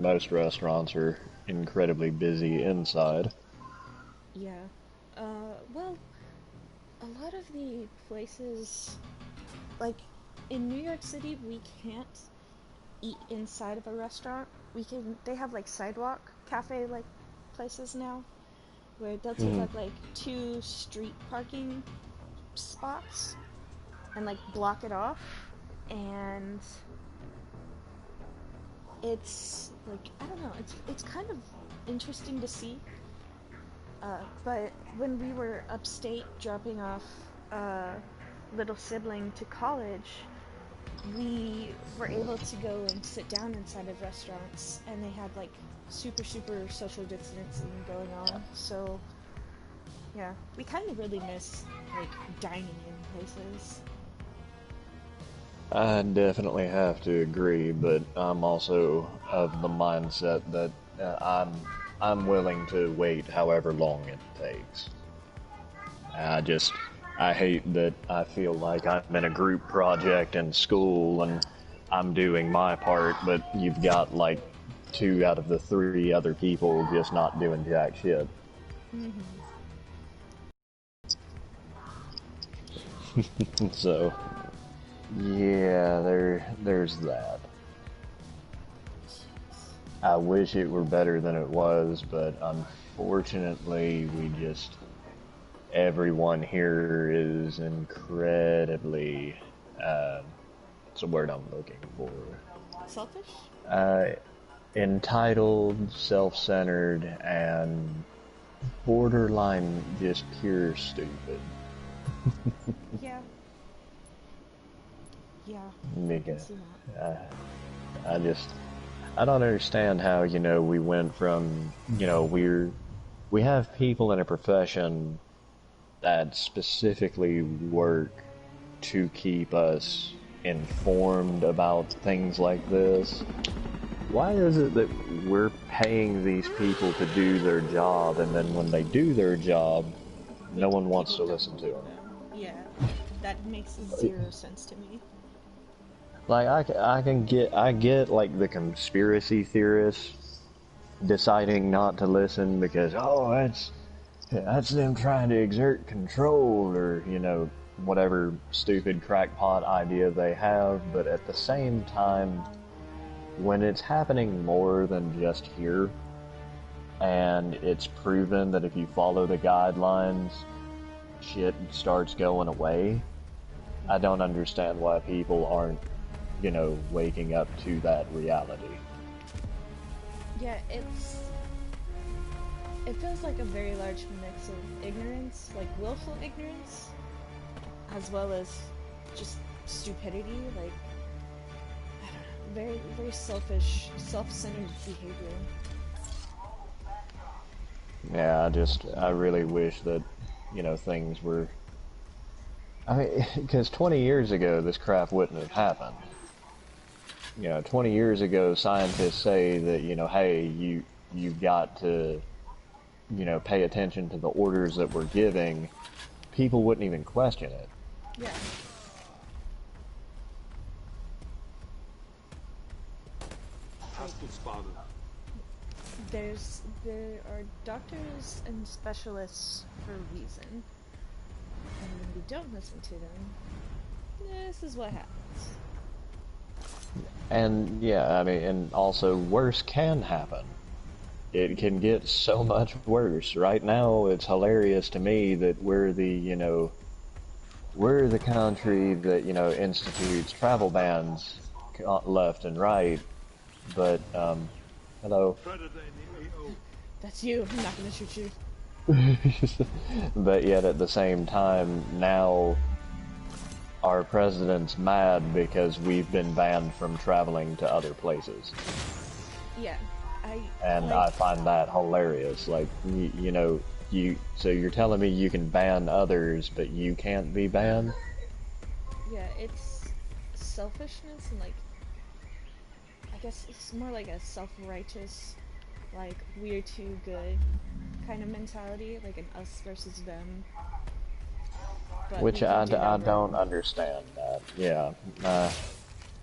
most restaurants are incredibly busy inside. Yeah. Well, a lot of the places, like in New York City, we can't eat inside of a restaurant. They have like sidewalk cafe like places now where they'll take Hmm. up like two street parking spots and like block it off. And it's like, I don't know, it's kind of interesting to see. But when we were upstate dropping off a little sibling to college, we were able to go and sit down inside of restaurants, and they had like super social distancing going on. So yeah, we kind of really miss like dining in places. I definitely have to agree, but I'm also of the mindset that I'm willing to wait however long it takes. I just I hate that I feel like I'm in a group project in school and I'm doing my part, but you've got like two out of the three other people just not doing jack shit. Mm-hmm. So yeah, there's that. I wish it were better than it was, but unfortunately, everyone here is incredibly, uh, what's the word I'm looking for? Selfish? Uh, entitled, self-centered, and borderline just pure stupid. Yeah, yeah, I can Because see that. uh, I just, I don't understand how, we went from, we have people in a profession that specifically work to keep us informed about things like this. Why is it that we're paying these people to do their job, and then when they do their job, no one wants People to don't listen to believe them? them. Yeah, that makes zero sense to me. Like I get like the conspiracy theorists deciding not to listen because that's them trying to exert control or whatever stupid crackpot idea they have. But at the same time, when it's happening more than just here, and it's proven that if you follow the guidelines, shit starts going away. I Mm-hmm. don't understand why people aren't, waking up to that reality. Yeah, it feels like a very large mix of ignorance, like willful ignorance, as well as just stupidity, like I don't know, very selfish, self-centered behavior. Yeah, I really wish that, things were. I mean, because 20 years ago, this crap wouldn't have happened. 20 years ago, scientists say that, hey, you've got to, pay attention to the orders that we're giving. People wouldn't even question it. Yeah, like there are doctors and specialists for a reason, and when we don't listen to them, this is what happens. And yeah, I mean, and also worse can happen. It can get so much worse. Right now, it's hilarious to me that we're the country that, institutes travel bans left and right. But, hello. That's you. I'm not gonna shoot you. But yet at the same time, now our president's mad because we've been banned from traveling to other places. Yeah, I And like. I find that hilarious. Like, so you're telling me you can ban others, but you can't be banned? Yeah, it's selfishness and like I guess it's more like a self-righteous, like we're too good kind of mentality, like an us versus them, but we Which can do no I don't wrong. understand that. Yeah.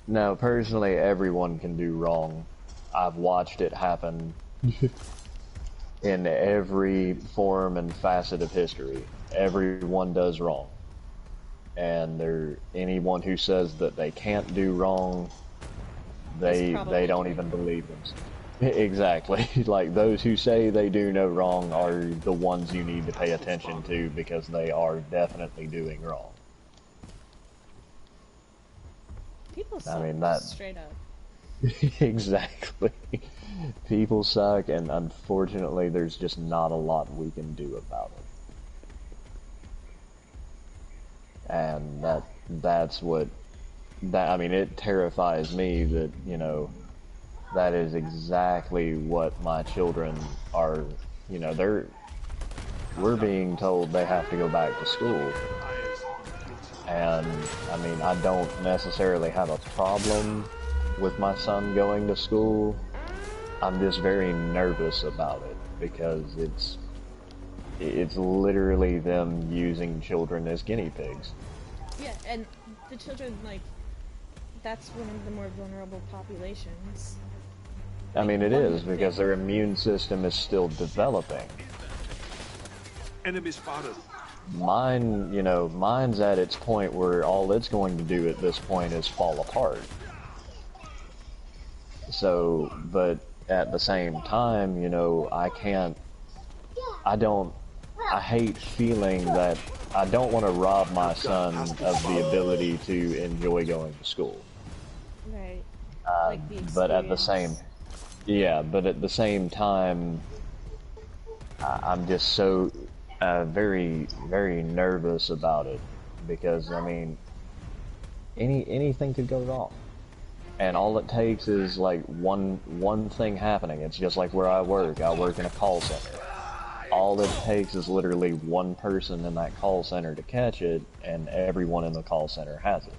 No, personally, everyone can do wrong. I've watched it happen in every form and facet of history. Everyone does wrong. And anyone who says that they can't do wrong, they don't even believe them. Exactly. Like, those who say they do no wrong are the ones you need to pay attention to, because they are definitely doing wrong. People suck, I mean, that straight up. exactly. People suck, and unfortunately there's just not a lot we can do about it. And that's what I mean, it terrifies me that, you know, that is exactly what my children are, you know, we're being told they have to go back to school. And, I mean, I don't necessarily have a problem with my son going to school. I'm just very nervous about it, because it's literally them using children as guinea pigs. Yeah, and the children, like, that's one of the more vulnerable populations. I mean, it is, because their immune system is still developing. Enemy spotted. Mine, you know, mine's at its point where all it's going to do at this point is fall apart. So, but at the same time, you know, I hate feeling that I don't want to rob my son of the ability to enjoy going to school. Right. Like the but at the same time, I'm just so very, very nervous about it, because, I mean, anything could go wrong. And all it takes is like one thing happening. It's just like where I work. I work in a call center. All it takes is literally one person in that call center to catch it, and everyone in the call center has it.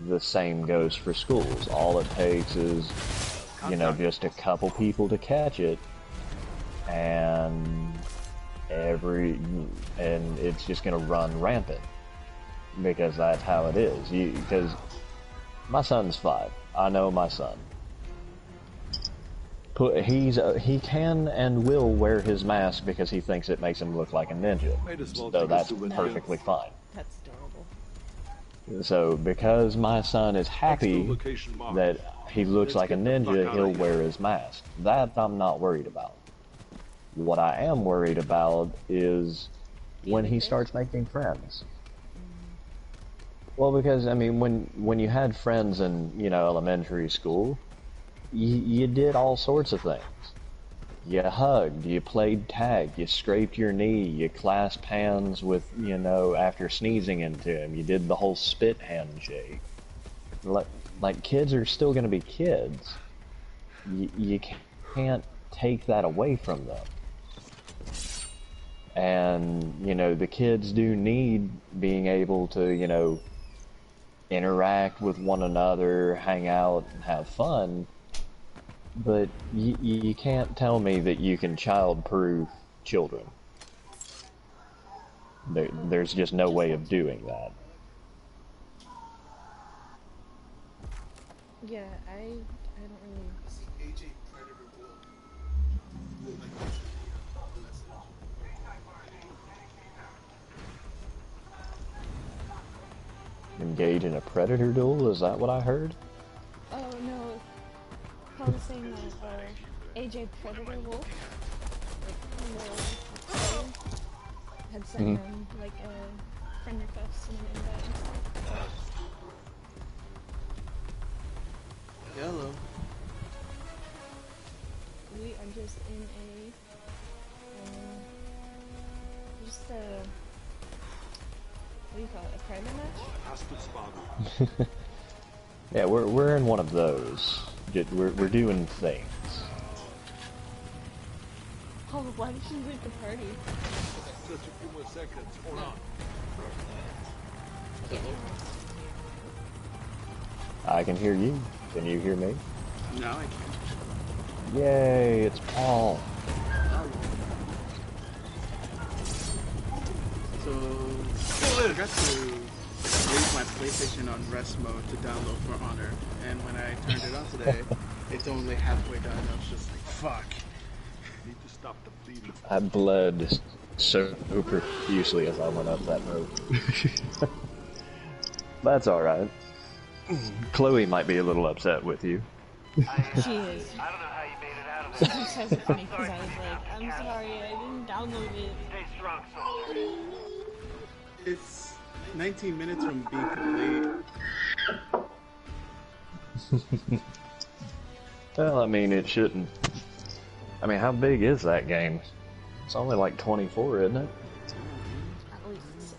The same goes for schools. All it takes is, you know, just a couple people to catch it, and it's just gonna run rampant, because that's how it is. Because my son's 5. I know my son. He can and will wear his mask because he thinks it makes him look like a ninja. So that's perfectly fine. That's adorable. So because my son is happy that he looks like a ninja, he'll wear his mask. That I'm not worried about. What I am worried about is when he starts making friends. Well, because, I mean, when you had friends in, you know, elementary school, you did all sorts of things. You hugged, you played tag, you scraped your knee, you clasped hands with, you know, after sneezing into him, you did the whole spit handshake. Like kids are still going to be kids. You can't take that away from them. And, you know, the kids do need being able to, you know, interact with one another, hang out, and have fun, but you can't tell me that you can child-proof children. There's just no way of doing that. Yeah, I don't really... AJ Predator Engage in a predator duel? Is that what I heard? Oh no, Paul was saying that AJ Predator Wolf, had sent him like a friend request and an invite and stuff. Hello. We are just in what do you call it? A private match? Yeah, we're in one of those. We're doing things. Oh, why did you leave the party? Just a few more seconds. Hold on. I can hear you. Can you hear me? No, I can't. Yay, it's Paul. So, I got to leave my PlayStation on rest mode to download For Honor, and when I turned it on today, it's only halfway done. I was just like, fuck. Need to stop the bleeding. I bled so profusely as I went up that road. That's alright. Chloe might be a little upset with you. She is. I don't know how you made it out of it. She says it funny because I was like, I'm sorry, I didn't download it. Stay strong, soldier. It's 19 minutes from being complete. Well, I mean, it shouldn't. I mean, how big is that game? It's only like 24, isn't it? At least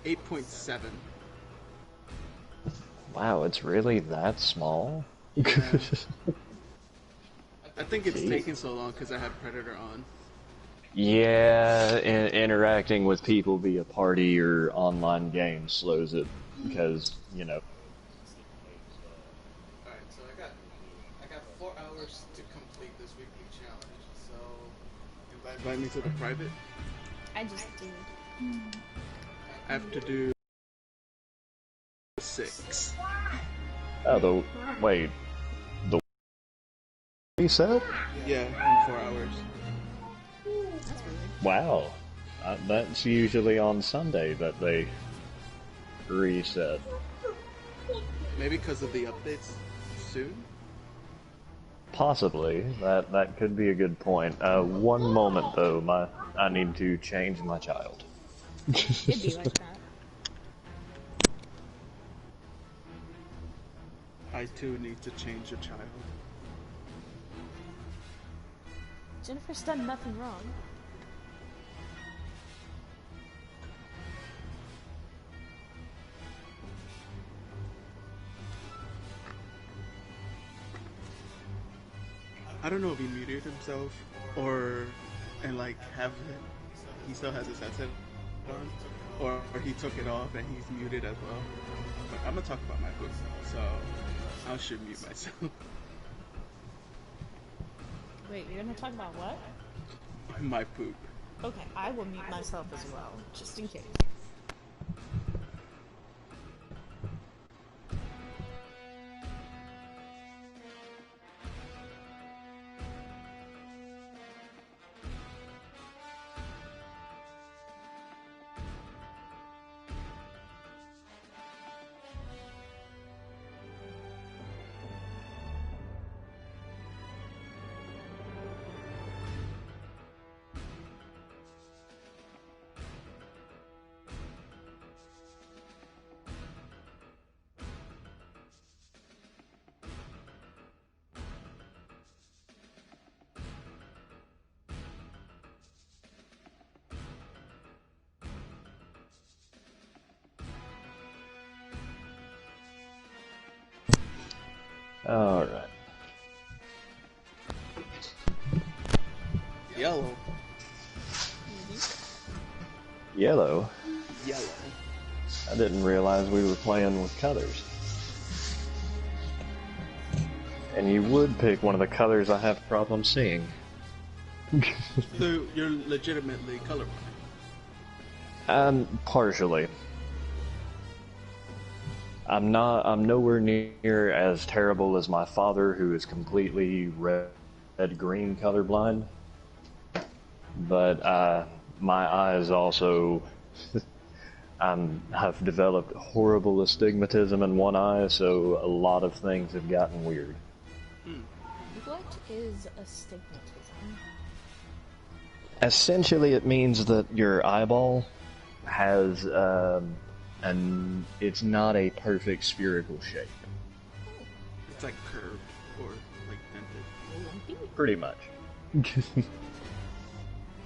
6. 8.7. Wow, it's really that small? Yeah. I think it's taking so long because I had Predator on. Yeah, interacting with people via party or online games slows it because, you know. Alright, so I got 4 hours to complete this weekly challenge, so invite me to the private. I just did. I have to do 6. Oh, wait. The reset? Yeah, in 4 hours. That's weird. Wow. That's usually on Sunday that they reset. Maybe because of the updates soon? Possibly. That could be a good point. One moment though, I need to change my child. It'd be like that. I too need to change a child. Jennifer's done nothing wrong. I don't know if he muted himself and like he still has his headset on, or he took it off and he's muted as well. But I'm gonna talk about my poop, so I should mute myself. Wait, you're gonna talk about what? My poop. Okay, I will mute myself as well, just in case. Alright. Yellow. Yellow? Yellow. I didn't realize we were playing with colors. And you would pick one of the colors I have problems seeing. So you're legitimately colorblind. Partially. I'm nowhere near as terrible as my father, who is completely red-green colorblind. But, my eyes also, I've developed horrible astigmatism in one eye, so a lot of things have gotten weird. What is astigmatism? Essentially, it means that your eyeball has, it's not a perfect spherical shape. It's like curved or like dented. Pretty much.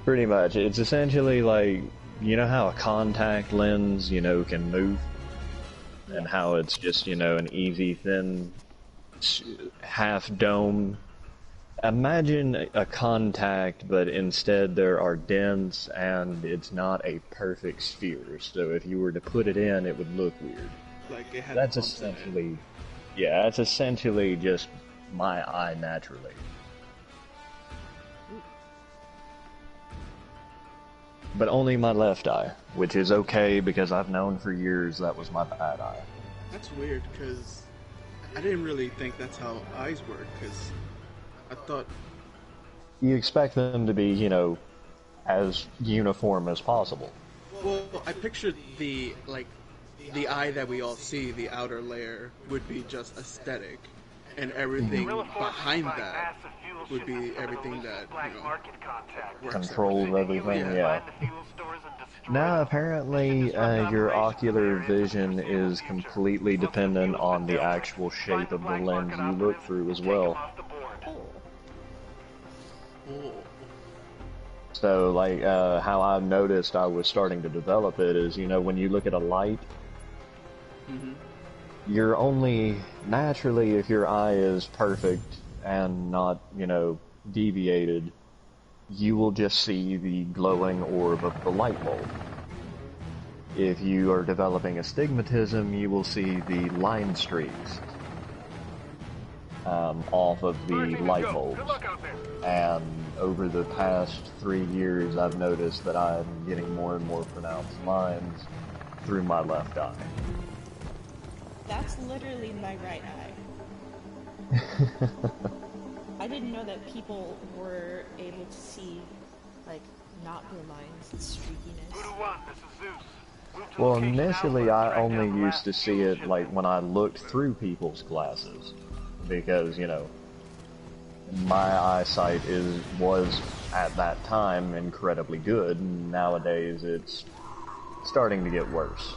Pretty much. It's essentially like, you know how a contact lens, can move? And how it's just, an easy, thin, half dome. Imagine a contact, but instead there are dents and it's not a perfect sphere. So if you were to put it in, it would look weird. Like it had That's bumps in it. essentially, yeah, that's essentially just my eye naturally. but only my left eye, which is okay because I've known for years that was my bad eye. That's weird, because I didn't really think that's how eyes work, because I thought... You expect them to be, you know, as uniform as possible. Well, I pictured the eye that we all see, the outer layer, would be just aesthetic, and everything behind that would be everything that, you know, works Controls everything, yeah. Now, apparently, your ocular vision is completely dependent on the actual shape of the lens you look through as well. Oh. So, like, how I've noticed I was starting to develop it is, you know, when you look at a light, you're only, naturally, if your eye is perfect and not, you know, deviated, you will just see the glowing orb of the light bulb. If you are developing astigmatism, you will see the line streaks off of the light bulbs. And over the past 3 years, I've noticed that I'm getting more and more pronounced lines through my left eye. That's literally my right eye. I didn't know that people were able to see, like, not blue lines and streakiness. Well, initially I only used to see it, like, when I looked through people's glasses. Because, you know, my eyesight was, at that time, incredibly good, and nowadays it's starting to get worse.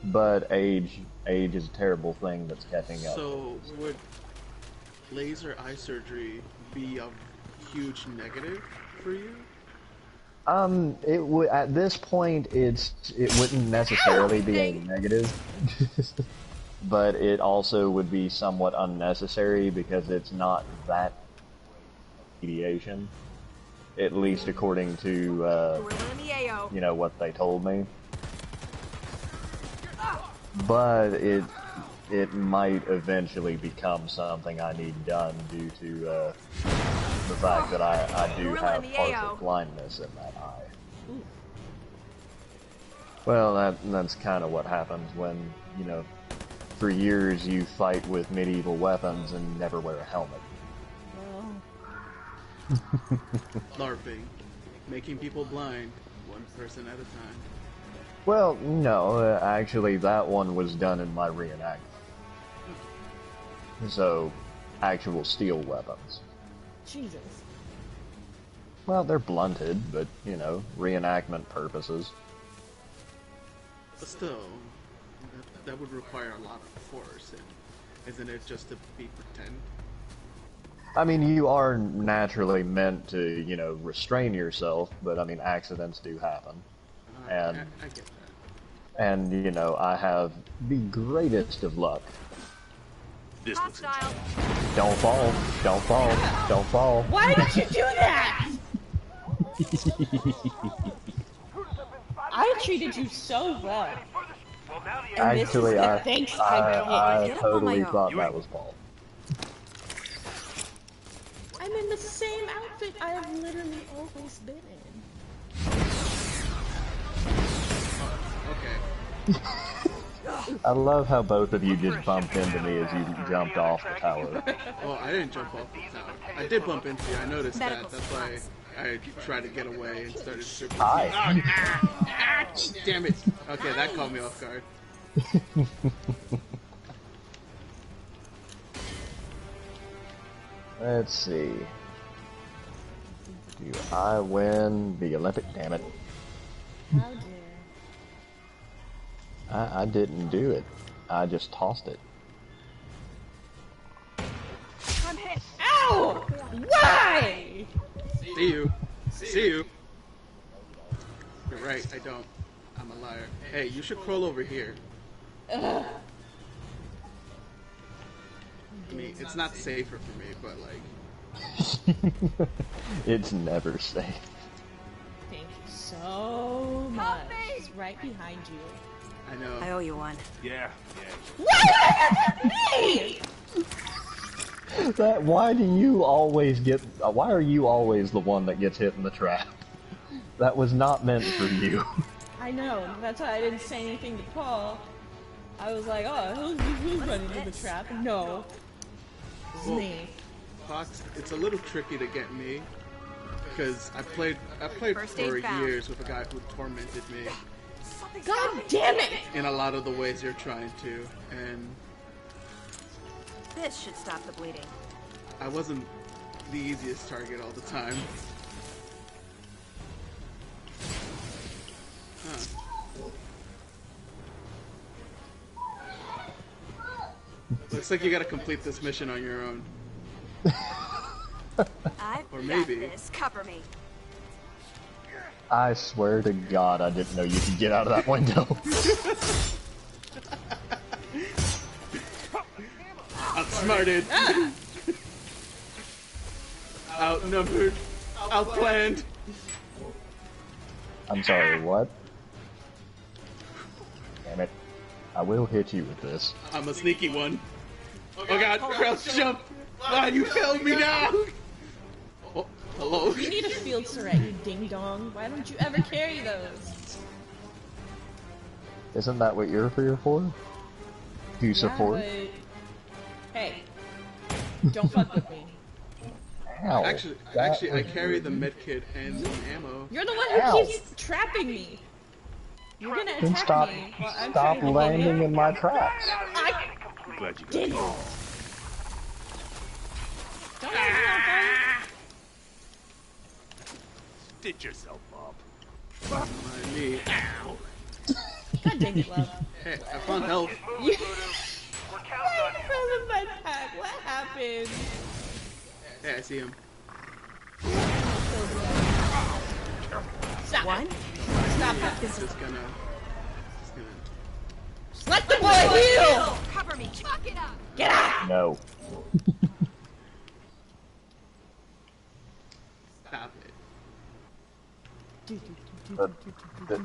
But age is a terrible thing that's catching up. So, would laser eye surgery be a huge negative for you? It would, at this point, it wouldn't necessarily be a negative. But it also would be somewhat unnecessary because it's not that mediation. At least according to, you know, what they told me. But it might eventually become something I need done due to the fact that I do have partial blindness in that eye. Well, that's kind of what happens when, you know, for years you fight with medieval weapons and never wear a helmet. LARPing. Making people blind, one person at a time. Well, no, actually that one was done in my reenactment. So, actual steel weapons. Jesus. Well, they're blunted, but, you know, reenactment purposes. But still, that would require a lot of force, and isn't it just to be pretend? I mean, you are naturally meant to, you know, restrain yourself, but I mean, accidents do happen. And I get that. And, you know, I have the greatest of luck. This looks Don't fall, don't fall, don't fall. Why did you do that? I treated you so well. And Actually, this is the thanks I I totally thought that was Paul. I'm in the same outfit I have literally always been in. Okay. I love how both of you just bumped into me as you jumped off the tower. Well, I didn't jump off the tower. I did bump into you, I noticed that. That's why I tried to get away and started stripping. Hi. Damn it. Okay, that caught me off guard. Let's see. Do I win the Olympic? Damn it. How dare. I didn't do it. I just tossed it. I'm hit. Ow! Why? See you. See you. You're right, I don't. I'm a liar. Hey, you should crawl over here. Ugh. I mean, it's not safer for me, but like... It's never safe. Thank you so much. It's right behind you. I know. I owe you one. Yeah. Me! Why do you always get? Why are you always the one that gets hit in the trap? That was not meant for you. I know. That's why I didn't say anything to Paul. I was like, oh, who's running into the trap? No. It's me. Fox, it's a little tricky to get me because I played First for aid found. years with a guy who tormented me God damn it! in a lot of the ways you're trying to, and This should stop the bleeding. I wasn't the easiest target all the time. Huh. Looks like you gotta complete this mission on your own. I've Or got maybe. this. Cover me. I swear to God, I didn't know you could get out of that window. Outsmarted. Outnumbered. Outplanned. I'm sorry, what? Damn it. I will hit you with this. I'm a sneaky one. Oh god, crouch jump! Why you failed me now? Oh, hello? You need a field Surrey, you ding dong. Why don't you ever carry those? Isn't that what you're here for? Do you support? Yeah, but... Hey. Don't fuck with me. Ow. Actually, I carry the medkit and some ammo. You're the one who Ow. keeps trapping me. You're gonna Then attack stop, me while I'm stop trying to get landing in. in my traps. I I'm glad you got did it. it. Don't let me on fire. Stitch yourself, Bob. Mind me. God dang it, love. Hey, I found help. You... Why in my pack? What happened? Hey, I see him. Stop. One. Stop that. Just gonna. Let the boy heal! Cover me. Chalk it up. Get out! No. Stop it.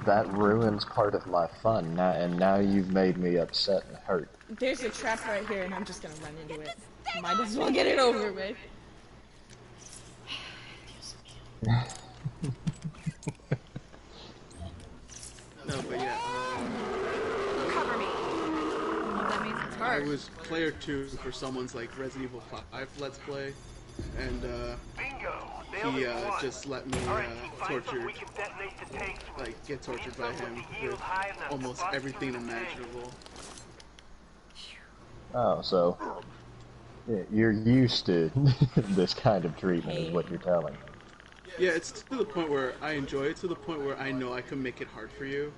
That ruins part of my fun, now, and now you've made me upset and hurt. There's a trap right here, and I'm just gonna run into it. Might as well get it over with. No, but yeah. Cover me. That means it's I hurt. was player 2 for someone's like Resident Evil 5 Let's Play, and he just let me torture, like get tortured by him with almost everything imaginable. Oh, so yeah, you're used to this kind of treatment, is what you're telling me. Yeah, it's to the point where I enjoy it, to the point where I know I can make it hard for you.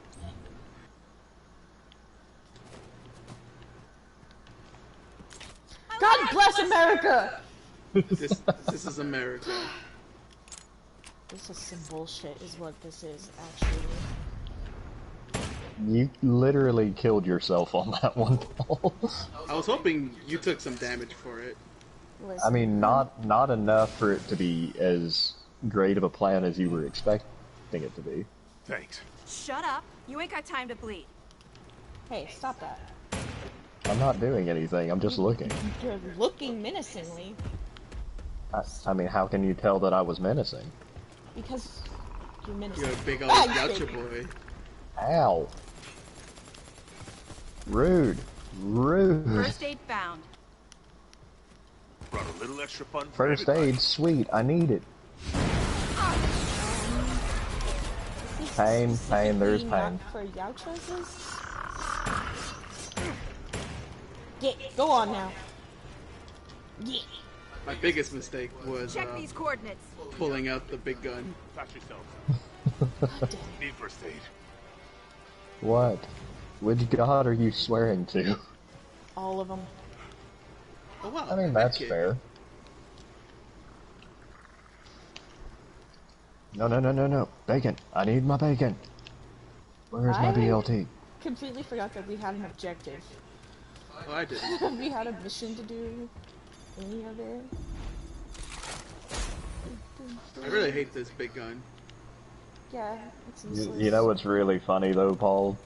God bless America! This is America. This is some bullshit, is what this is, actually. You literally killed yourself on that one, Paul. I was hoping you took some damage for it. Listen, I mean, not enough for it to be as great of a plan as you were expecting it to be. Thanks. Shut up. You ain't got time to bleed. hey, stop that. I'm not doing anything, I'm just looking. You're looking menacingly, I mean, how can you tell that I was menacing? because you're menacing. You're a big old Ah, you goucher big- boy. Ow. Rude. Rude. First aid found. Brought a little extra fun for First everybody. aid, sweet, I need it. Pain, pain, there's Not pain. for Yauchos? Go on now. Yeah. My biggest mistake was Check these coordinates. pulling out the big gun. Patch yourself. Need first aid. What? Which god are you swearing to? All of them. Oh wow. I mean, that's medkit. fair. No. Bacon. I need my bacon. Where's my I- BLT? Completely forgot that we had an objective. Oh, I didn't. We had a mission to do. Any of it? I really hate this big gun. Yeah, it's You, useless. you know what's really funny though, Paul?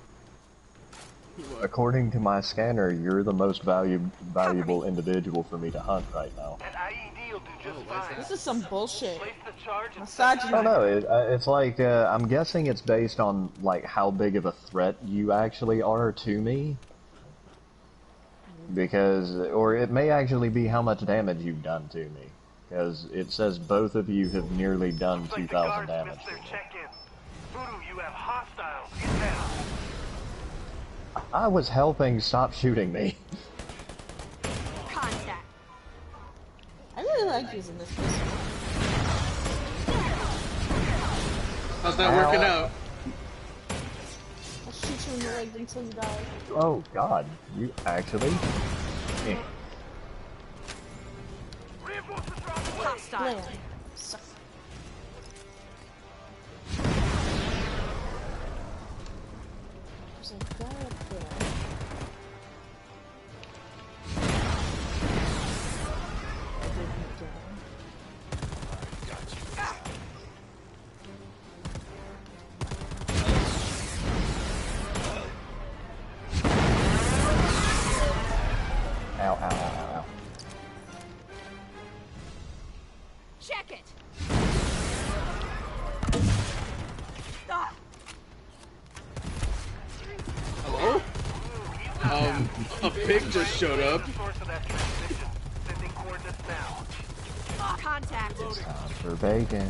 What? According to my scanner, you're the most valuable individual for me to hunt right now. An IED will do just Oh, why is fine. that? This is some bullshit. Place the Misogyny. I don't know. It's like I'm guessing it's based on like how big of a threat you actually are to me, because, or it may actually be how much damage you've done to me, because it says both of you have nearly done 2,000 damage. To me. Voodoo, you have hostiles inbound. I was helping. Stop shooting me. Contact. I really like using this pistol. How's that working out? I'll shoot you in the leg until you die. Oh God, you actually? Eh. Hostile. Blam. Suck. There's a guy up there. I didn't get him. Ow, ow, ow, ow, ow. Check it. Ah, Hello? A pig just showed up. Source of that transmission. Sending coordinates now. contact. Time for bacon.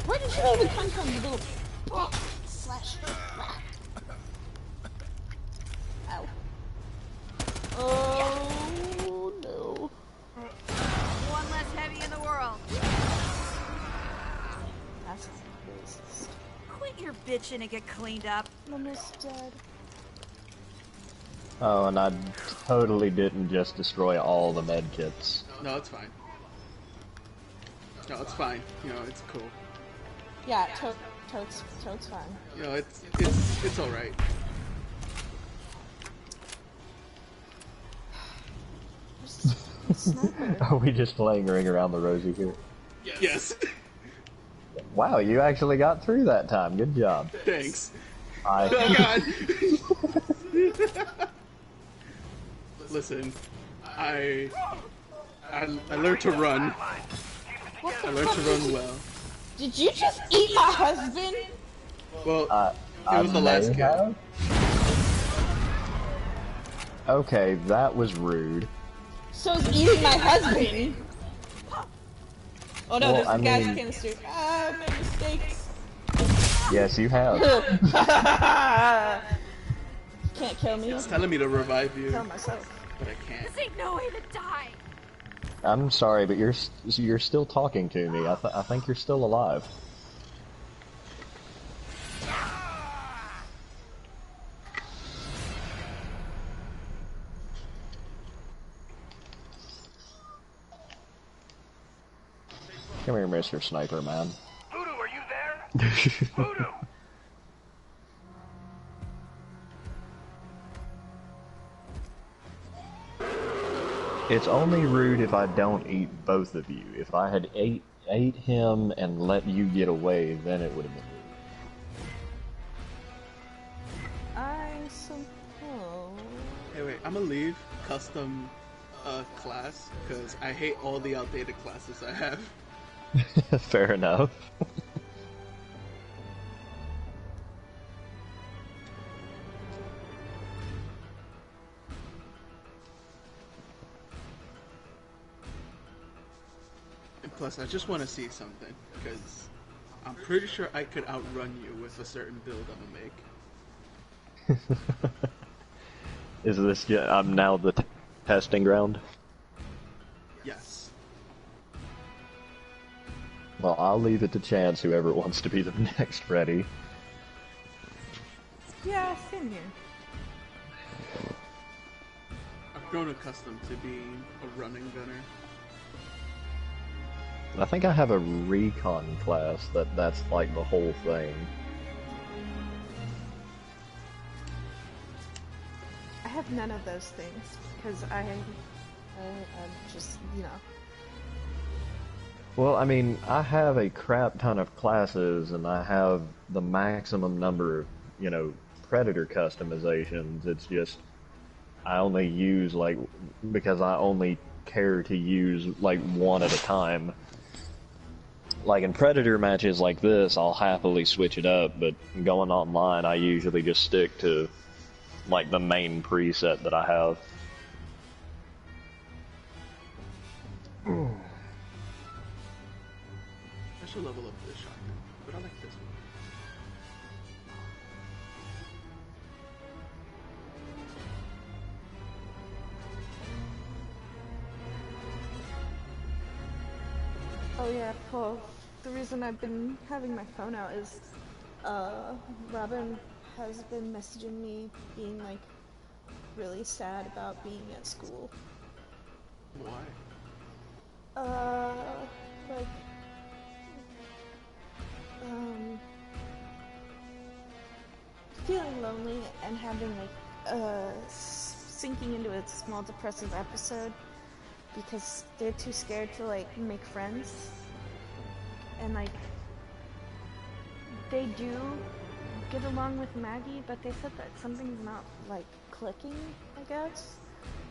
Where did you even come from, you little slash? Ow. Oh no. One less heavy in the world. That's racist. Quit your bitching and get cleaned up. Mama's dead. Oh, and I totally didn't just destroy all the med kits. No, it's fine. No, it's fine. You know, it's cool. Yeah, totes fine. You know, it's all right. Sniper. Are we just playing Ring Around the Rosie here? Yes. Wow, you actually got through that time. Good job. Thanks. I Oh God. Listen, I learned to run. What I the learned to fuck? run well. Did you just eat my husband? Well, I it was the last may kill. have. Okay, that was rude. So is eating my husband. Oh no, Well, there's a I gas mean- canister. Ah, I made mistakes. Yes, you have. Can't kill me. It's telling me to revive you, Kill myself. but I can't. This ain't no way to die. I'm sorry, but you're still talking to me. I think you're still alive. Come here, Mr. Sniper Man. Voodoo, are you there? Voodoo! It's only rude if I don't eat both of you. If I had ate him and let you get away, then it would have been rude. I suppose. Hey, wait, I'm gonna leave custom class because I hate all the outdated classes I have. Fair enough. And plus, I just want to see something because I'm pretty sure I could outrun you with a certain build I'm gonna make. Is this I'm now the testing ground? Yes. Well, I'll leave it to chance, whoever wants to be the next Freddy. Yeah, same here. I've grown accustomed to being a running gunner. I think I have a recon class that's like the whole thing. I have none of those things because I'm just, you know. Well, I mean, I have a crap ton of classes, and I have the maximum number of, you know, Predator customizations. It's just, I only use, like, because I only care to use, like, one at a time. like in Predator matches like this, I'll happily switch it up, but going online, I usually just stick to like the main preset that I have. I should level up this shotgun, but I like this one. Oh yeah, well, the reason I've been having my phone out is, Robin has been messaging me being, like, really sad about being at school. Why? Like, feeling lonely and having, like, sinking into a small depressive episode because they're too scared to, like, make friends. And, like, they do get along with Maggie, but they said that something's not, like, clicking, I guess.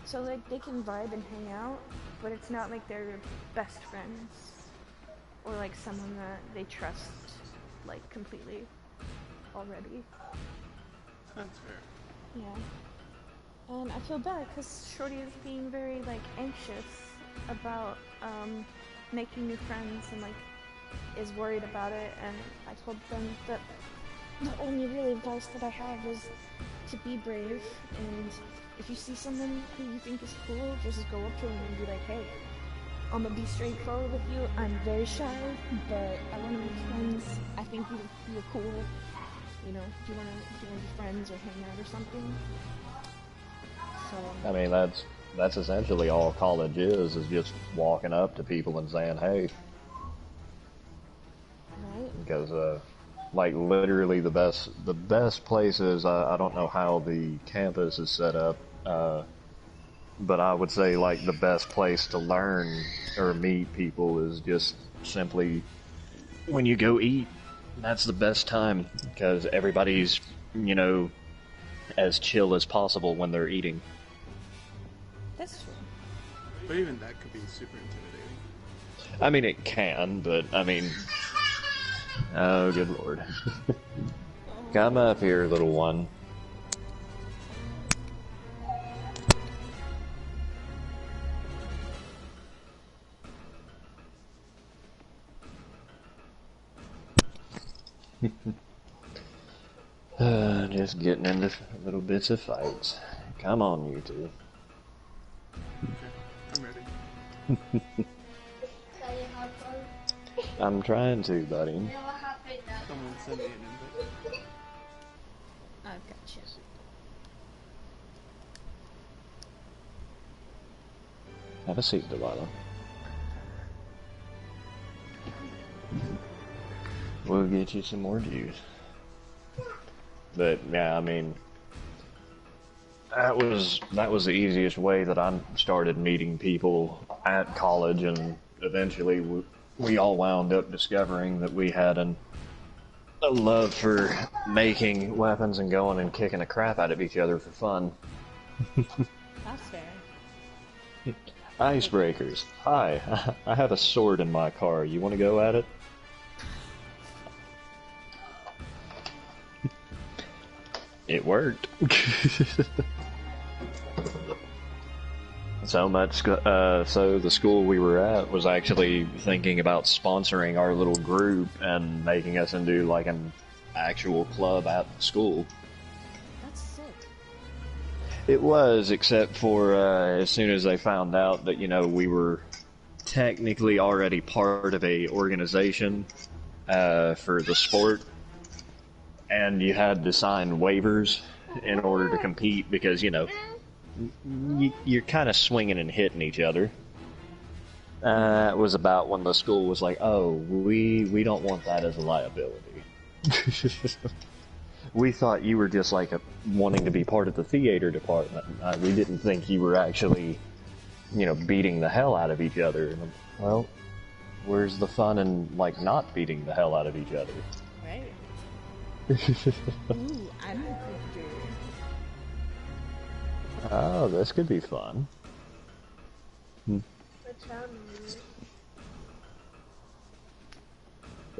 So, like, they can vibe and hang out, but it's not like they're best friends. Or, like, someone that they trust, like, completely already. That's fair. Yeah. And I feel bad because Shorty is being very, like, anxious about, making new friends and, like, is worried about it. And I told them that the only real advice that I have is to be brave, and if you see someone who you think is cool, just go up to them and be like, hey, I'm gonna be straightforward with you, I'm very shy, but I want to make friends, I think you're cool, you know, do you want to be friends or hang out or something? So, I mean, that's essentially all college is just walking up to people and saying, hey. right? Because, like, literally the best places, I don't know how the campus is set up, but I would say, like, the best place to learn or meet people is just simply when you go eat. That's the best time, because everybody's, you know, as chill as possible when they're eating. That's true. But even that could be super intimidating. I mean, it can, but, I mean... Oh, good lord. Come up here, little one. Just getting into little bits of fights. Come on, you two. Okay, I'm ready. I'm trying to, buddy. Someone send me an invite. I've got you. Have a seat, Delilah. We'll get you some more juice. But yeah, I mean, that was the easiest way that I started meeting people at college, and eventually we all wound up discovering that we had a love for making weapons and going and kicking the crap out of each other for fun. That's fair. Icebreakers. Hi, I have a sword in my car. You want to go at it? It worked. So much so the school we were at was actually thinking about sponsoring our little group and making us into like an actual club at the school. That's sick. It was, except for as soon as they found out that, you know, we were technically already part of a organization for the sport, and you had to sign waivers in order to compete because, you know, you're kind of swinging and hitting each other. It was about when the school was like, oh, we don't want that as a liability. We thought you were just like wanting to be part of the theater department. We didn't think you were actually, you know, beating the hell out of each other. And, well, where's the fun in, like, not beating the hell out of each other? Right. Ooh, I'm a good girl. Oh, this could be fun.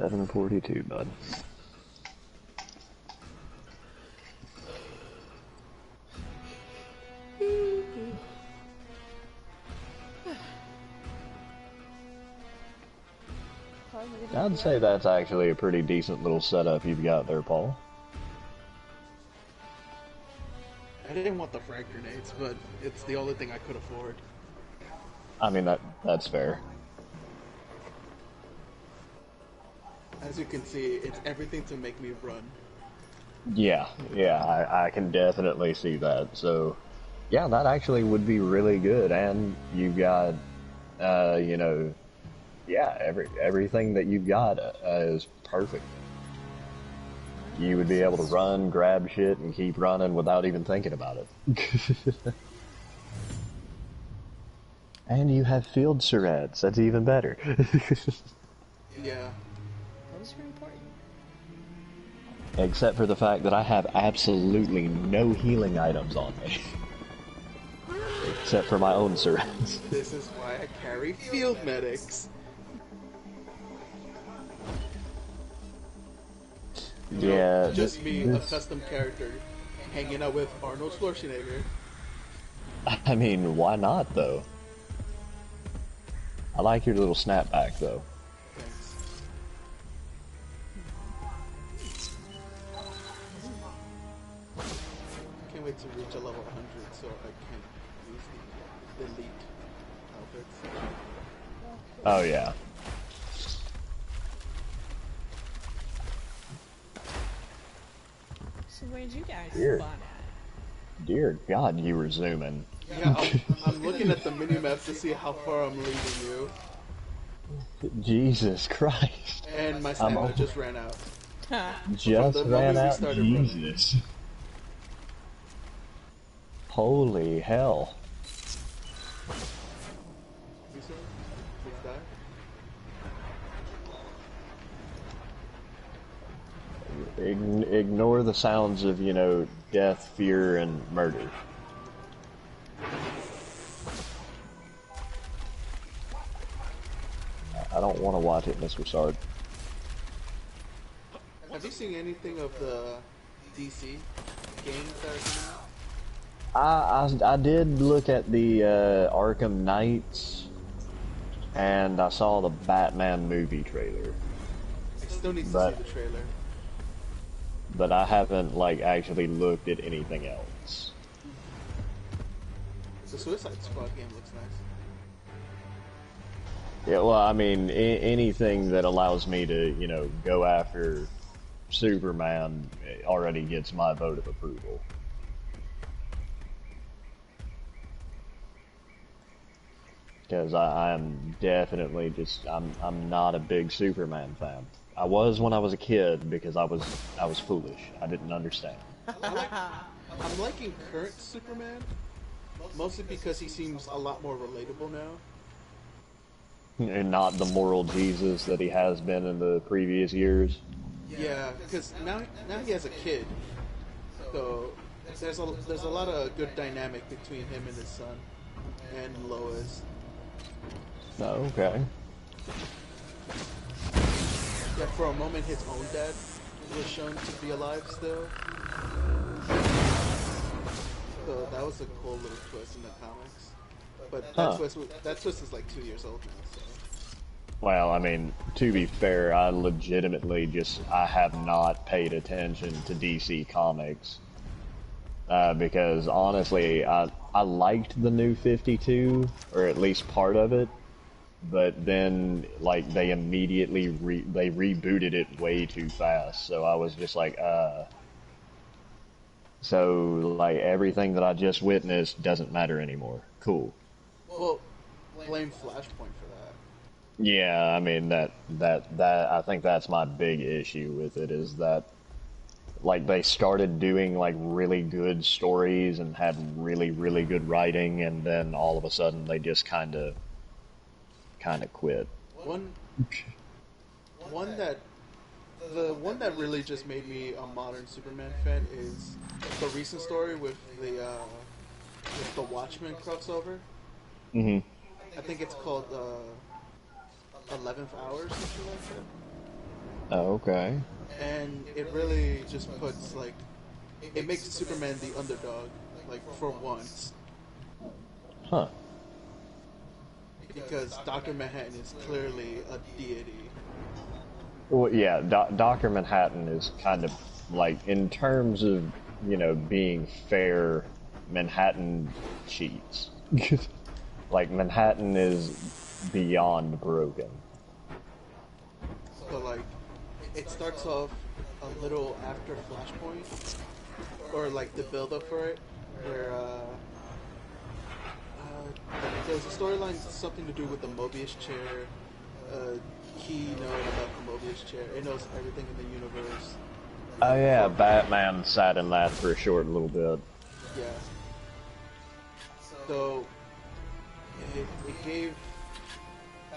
7:42, bud. I'd say that's actually a pretty decent little setup you've got there, Paul. I didn't want the frag grenades, but it's the only thing I could afford. I mean, that's fair. As you can see, it's everything to make me run. Yeah, I can definitely see that. So, yeah, that actually would be really good. And you got, you know, yeah, everything that you've got is perfect. You would be able to run, grab shit, and keep running without even thinking about it. And you have field Surats. That's even better. Yeah. Those are important. Except for the fact that I have absolutely no healing items on me. Except for my own Surats. This is why I carry field medics. Yeah, Just me, a custom character, hanging out with Arnold Schwarzenegger. I mean, why not, though? I like your little snapback, though. Thanks. I can't wait to reach a level 100 so I can use the elite outfits. Oh, yeah. So where'd you guys Weird. spawn at? Dear God, you were zooming. Yeah, I'm looking at the minimap to see how far I'm leading you. Jesus Christ. And my stamina just ran out. Just the ran moment we out? started running. Jesus. Holy hell. You said? Please die? Ignore the sounds of, you know, death, fear, and murder. I don't want to watch it, Mr. Sard. Have you seen anything of the DC games that are coming out? I did look at the Arkham Knights, and I saw the Batman movie trailer. I still need to see the trailer. But I haven't, like, actually looked at anything else. The Suicide Squad game looks nice. Yeah, well, I mean, anything that allows me to, you know, go after Superman already gets my vote of approval. Because I'm definitely just, I'm not a big Superman fan. I was when I was a kid because I was foolish. I didn't understand. I'm liking current Superman, mostly because he seems a lot more relatable now. And not the moral Jesus that he has been in the previous years. Yeah, because now he has a kid, so there's a lot of good dynamic between him and his son, and Lois. Oh, okay. Yeah, for a moment his own dad was shown to be alive still. So that was a cool little twist in the comics. But that twist is like 2 years old now, so. Well, I mean, to be fair, I legitimately I have not paid attention to DC Comics. Because honestly, I liked the new 52, or at least part of it. But then, like, they immediately they rebooted it way too fast. So I was just like, So, like, everything that I just witnessed doesn't matter anymore. Cool. Well, blame Flashpoint for that. Yeah, I mean, that I think that's my big issue with it, is that, like, they started doing, like, really good stories and had really, really good writing, and then all of a sudden they just kind of quit. The one that really just made me a modern Superman fan is the recent story with the Watchmen crossover. Mm-hmm. I think it's called 11th Hour, something like Oh, okay. And it really just puts like it makes Superman the underdog, like for once, Huh. because Dr. Manhattan is clearly a deity. Well, yeah, Dr. Manhattan is kind of like, in terms of, you know, being fair, Manhattan cheats. Like, Manhattan is beyond broken. So like, it starts off a little after Flashpoint, or like the build up for it, where there's a storyline, something to do with the Mobius chair. Key knowing about the Mobius chair. It knows everything in the universe. Oh yeah, Batman sat in that for a short little bit. Yeah. So it gave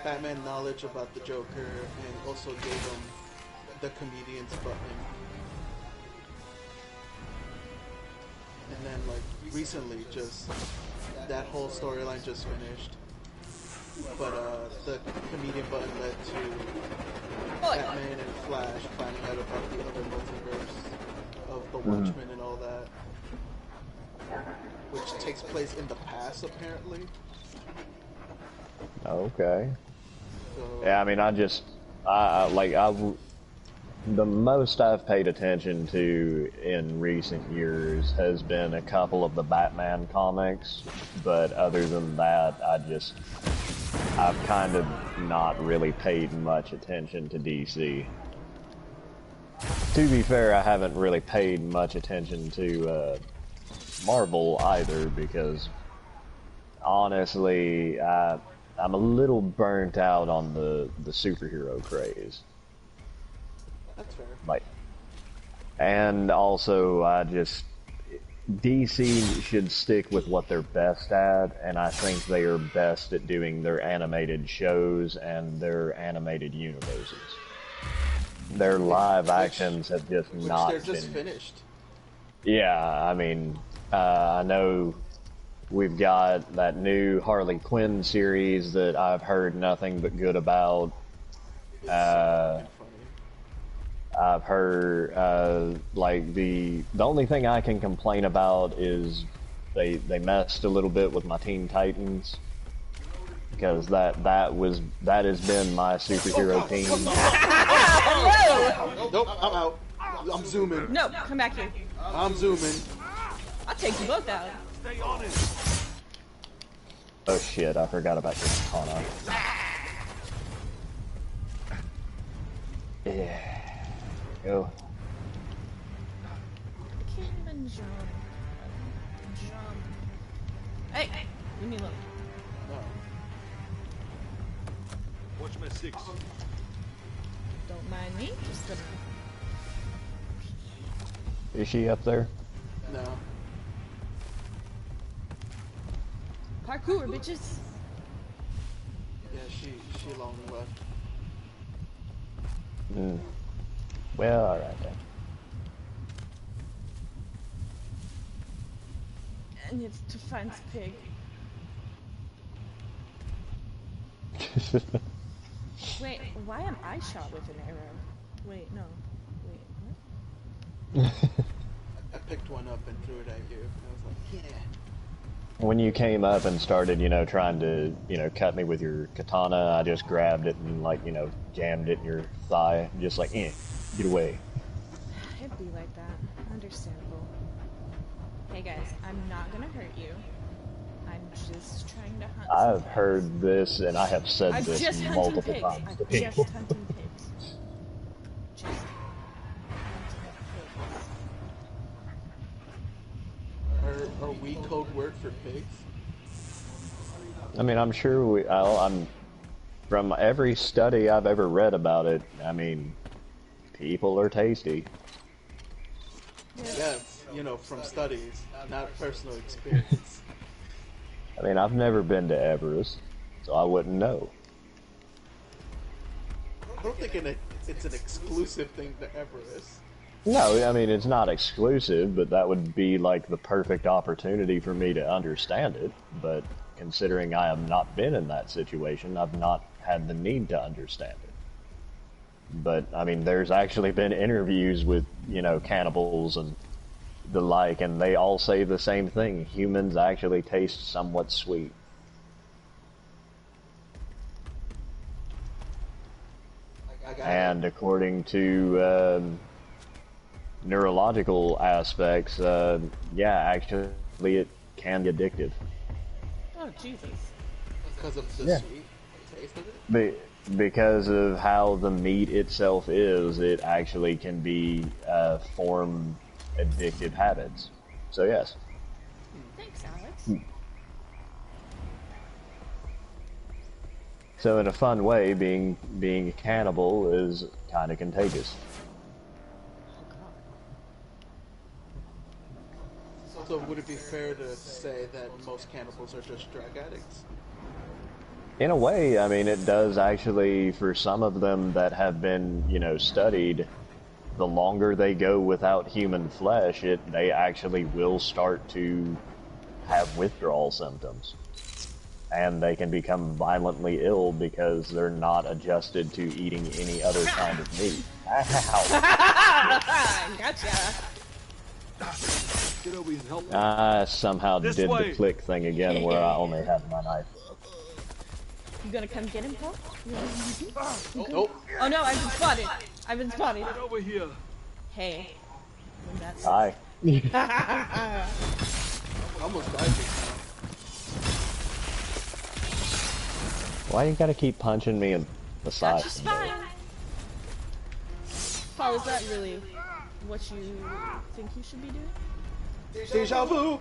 Batman knowledge about the Joker, and also gave him the comedian's button. And then, like, recently, just that whole storyline just finished. But the comedian button led to Batman and Flash finding out about the other multiverse of the Watchmen and all that, which takes place in the past, apparently. Okay. So, Yeah, I mean, the most I've paid attention to in recent years has been a couple of the Batman comics, but other than that, I've kind of not really paid much attention to DC. To be fair, I haven't really paid much attention to Marvel either, because honestly, I'm a little burnt out on the superhero craze. that's fair. Like, and also DC should stick with what they're best at, and I think they are best at doing their animated shows and their animated universes. Their live actions have just not They're just been finished. Yeah, I mean, I know we've got that new Harley Quinn series that I've heard nothing but good about. It's so fucking funny. I've heard, like, the only thing I can complain about is they messed a little bit with my Teen Titans, because that has been my superhero team. Nope, I'm out. I'm zooming. No, come back here. I'm zooming. I'll take you both out. Stay on it. Oh shit, I forgot about your katana. Yeah. Go. I can't even jump. Hey, leave me alone. No. Watch my 6. Don't mind me. Just gonna. Is she up there? No. Parkour, bitches. Yeah, she long left. Hmm. Well, alright then. And it's to find pig. Wait, why am I shot with an arrow? Wait, no. Wait, what? I picked one up and threw it at you. And I was like, yeah. When you came up and started, you know, trying to, you know, cut me with your katana, I just grabbed it and, like, you know, jammed it in your thigh, just like, get away. It'd be like that. Understandable. Hey guys, I'm not gonna hurt you. I'm just trying to hunt some I've pigs. heard this, and I have said I'm this just hunting multiple pigs. times I'm to just people. hunting pigs. Just hunting pigs. Are we code word for pigs? I mean, I'm sure I'm from every study I've ever read about it. I mean, people are tasty. Yeah, you know, from studies, not personal experience. I mean, I've never been to Everest, so I wouldn't know. I don't think it's an exclusive thing to Everest. No, I mean, it's not exclusive, but that would be like the perfect opportunity for me to understand it. But considering I have not been in that situation, I've not had the need to understand it. But I mean, there's actually been interviews with, you know, cannibals and the like, and they all say the same thing. Humans actually taste somewhat sweet. And according to neurological aspects, yeah, actually it can be addictive. Oh, Jesus. Because of the Yeah. sweet taste of it? Because of how the meat itself is, it actually can be form addictive habits. So yes. Thanks, Alex. So in a fun way, being a cannibal is kind of contagious. So would it be fair to say that most cannibals are just drug addicts? In a way, I mean, it does actually, for some of them that have been, you know, studied, the longer they go without human flesh, they actually will start to have withdrawal symptoms. And they can become violently ill because they're not adjusted to eating any other kind of meat. Ow. Gotcha. Get over here and help me. I somehow This did way. the click thing again where I only had my knife. You gonna come get him, Paul? Nope. Oh no, I've been spotted. I've been spotted. Get over here. Hey. When that's Hi. I almost died just now. Why you gotta keep punching me in the side? Got your spine. Paul, is that really what you think you should be doing? Deja vu!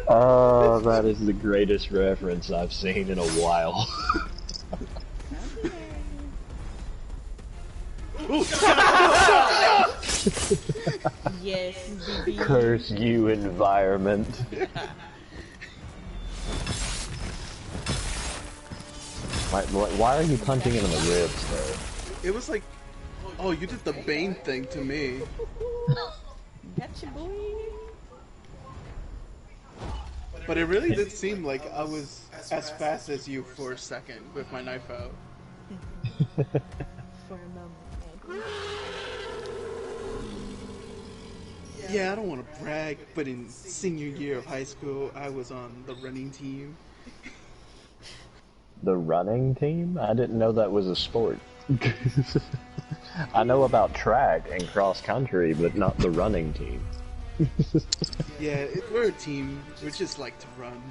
Oh, that is the greatest reference I've seen in a while. Yes, baby. Curse you, environment. Why are you punching him in the ribs, though? It was like, oh, you did the Bane thing to me. Gotcha, boy. But it really did seem like I was as fast as you for a second with my knife out. For a moment. Yeah, I don't want to brag, but in senior year of high school, I was on the running team. The running team? I didn't know that was a sport. I know about track and cross country, but not the running team. Yeah, we're a team. We just like to run.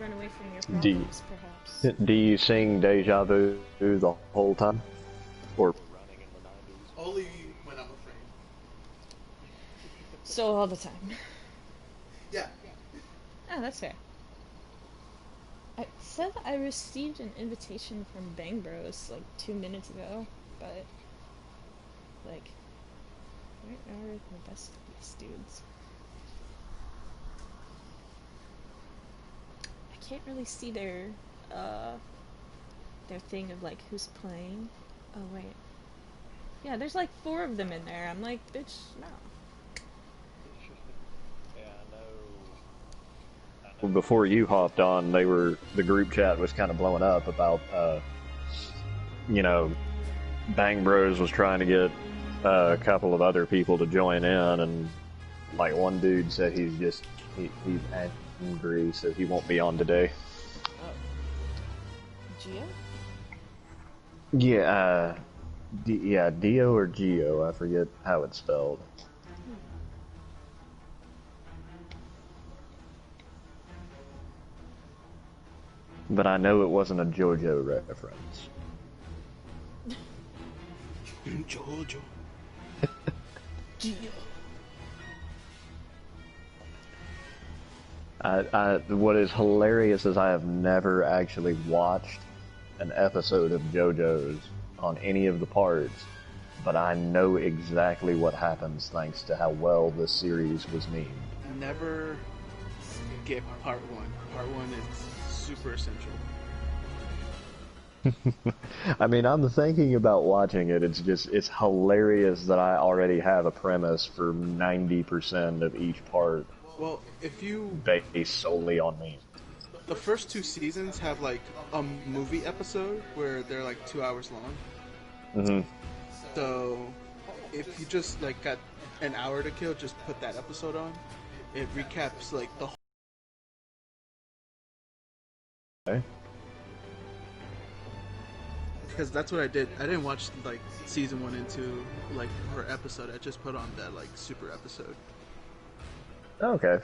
Run away from your Do you- problems, perhaps. Do you sing Deja Vu the whole time? Or Only when I'm afraid. So all the time. Yeah. Oh, that's fair. I said I received an invitation from Bang Bros like 2 minutes ago, but like, where are the best of these dudes? I can't really see their thing of like who's playing. Oh wait, yeah, there's like 4 of them in there. I'm like, bitch, no. before you hopped on, the group chat was kind of blowing up about, you know, Bang Bros was trying to get a couple of other people to join in, and like one dude said he's angry, so he won't be on today. Gio? Yeah, yeah, Dio or Gio, I forget how it's spelled. But I know it wasn't a JoJo reference. Jojo. What is hilarious is I have never actually watched an episode of JoJo's on any of the parts, but I know exactly what happens thanks to how well this series was named. Never skip part 1. Part 1 is super essential. I mean, I'm thinking about watching it. It's hilarious that I already have a premise for 90% of each part Well, if you based solely on me. the first 2 seasons have like a movie episode where they're like 2 hours long. Mm-hmm. So if you just like got an hour to kill, just put that episode on. It recaps like the whole. Okay. Because that's what I did. I didn't watch like season 1 and 2 like per episode. I just put on that like super episode, Okay.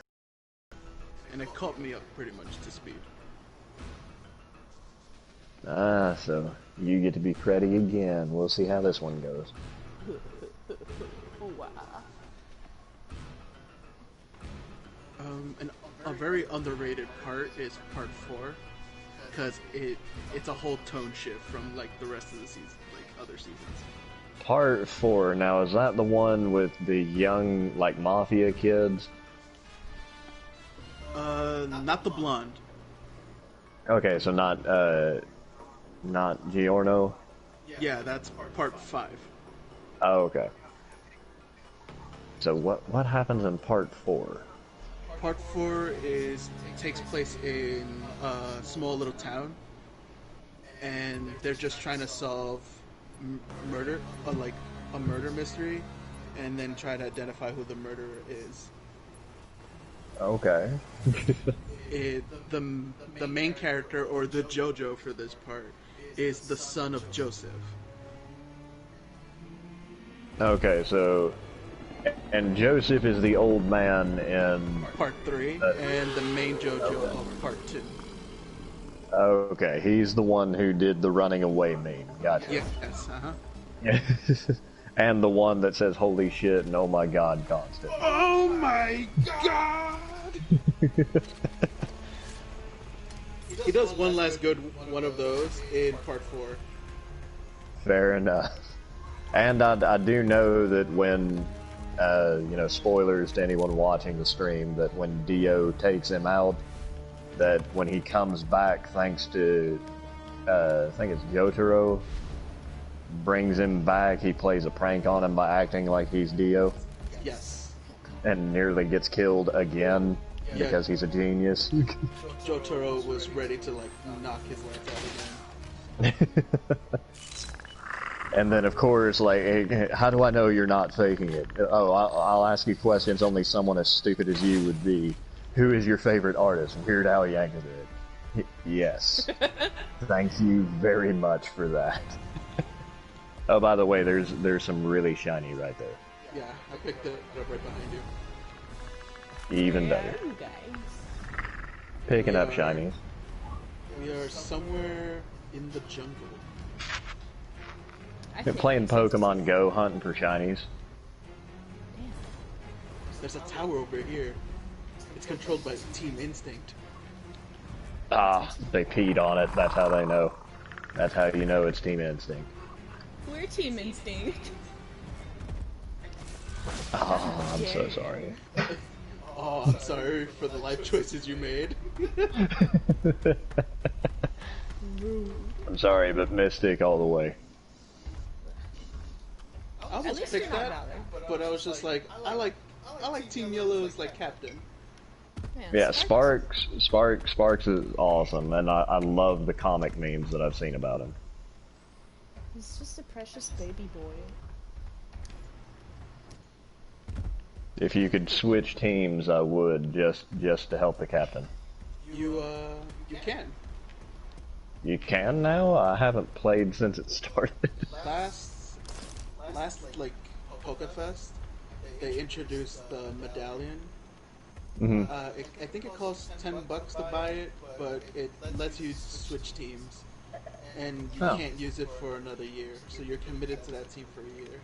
and it caught me up pretty much to speed. Ah, so you get to be Freddy again. We'll see how this one goes. Wow. And a very underrated part is part 4, because it's a whole tone shift from like the rest of the season, like other seasons. Part 4. Now, is that the one with the young, like, mafia kids? Not the blonde. Okay, so not Giorno? Yeah, that's part 5. Oh, okay. So what happens in part 4? Part 4 takes place in a small little town, and they're just trying to solve murder, like a murder mystery, and then try to identify who the murderer is. Okay. The main character, or the JoJo for this part, is the son of Joseph. Okay, so... And Joseph is the old man in... Part 3, and the main JoJo of part 2. Okay, he's the one who did the running away meme. Gotcha. Yes, uh-huh. Yeah. And the one that says holy shit and oh my god constant. Oh my god! He does one last good one of those in part 4. Fair enough. And I do know that when, you know, spoilers to anyone watching the stream, that when Dio takes him out, that when he comes back, thanks to, I think it's Jotaro, brings him back, he plays a prank on him by acting like he's Dio. Yes. And nearly gets killed again because he's a genius. Jotaro was ready to like knock his lights out again. And then, of course, like, hey, how do I know you're not faking it? Oh, I'll ask you questions only someone as stupid as you would be. Who is your favorite artist? Weird Al Yankovic. Yes. Thank you very much for that. Oh, by the way, there's some really shiny right there. Yeah, I picked it up right behind you. Even better. You guys. Picking up shinies. We are somewhere in the jungle. Been playing Pokemon Go, hunting for shinies. There's a tower over here. It's controlled by Team Instinct. Ah, they peed on it. That's how they know. That's how you know it's Team Instinct. We're Team Instinct. Oh, I'm so sorry. Oh, I'm sorry for the life choices you made. I'm sorry, but Mystic all the way. I almost picked that, but I was just like, I like Team Yellow's like captain. Yeah, Sparks is awesome, and I love the comic memes that I've seen about him. He's just a precious baby boy. If you could switch teams, I would, just to help the captain. You can. You can now? I haven't played since it started. Last like PokeFest, they introduced the medallion. Mm-hmm. I think it costs $10 to buy it, but it lets you switch teams, and you can't use it for another year. So you're committed to that team for a year.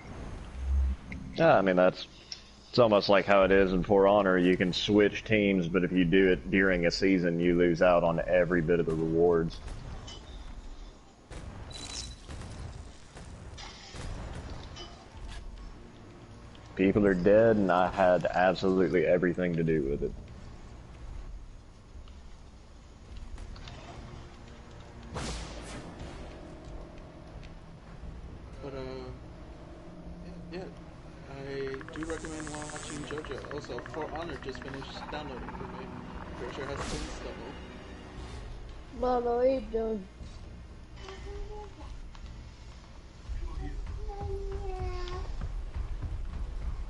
Yeah, I mean it's almost like how it is in For Honor. You can switch teams, but if you do it during a season, you lose out on every bit of the rewards. People are dead, and I had absolutely everything to do with it. But yeah, I do recommend watching JoJo. Also, For Honor just finished downloading for me. Pretty sure it has 10 level. Mama, what are you doing?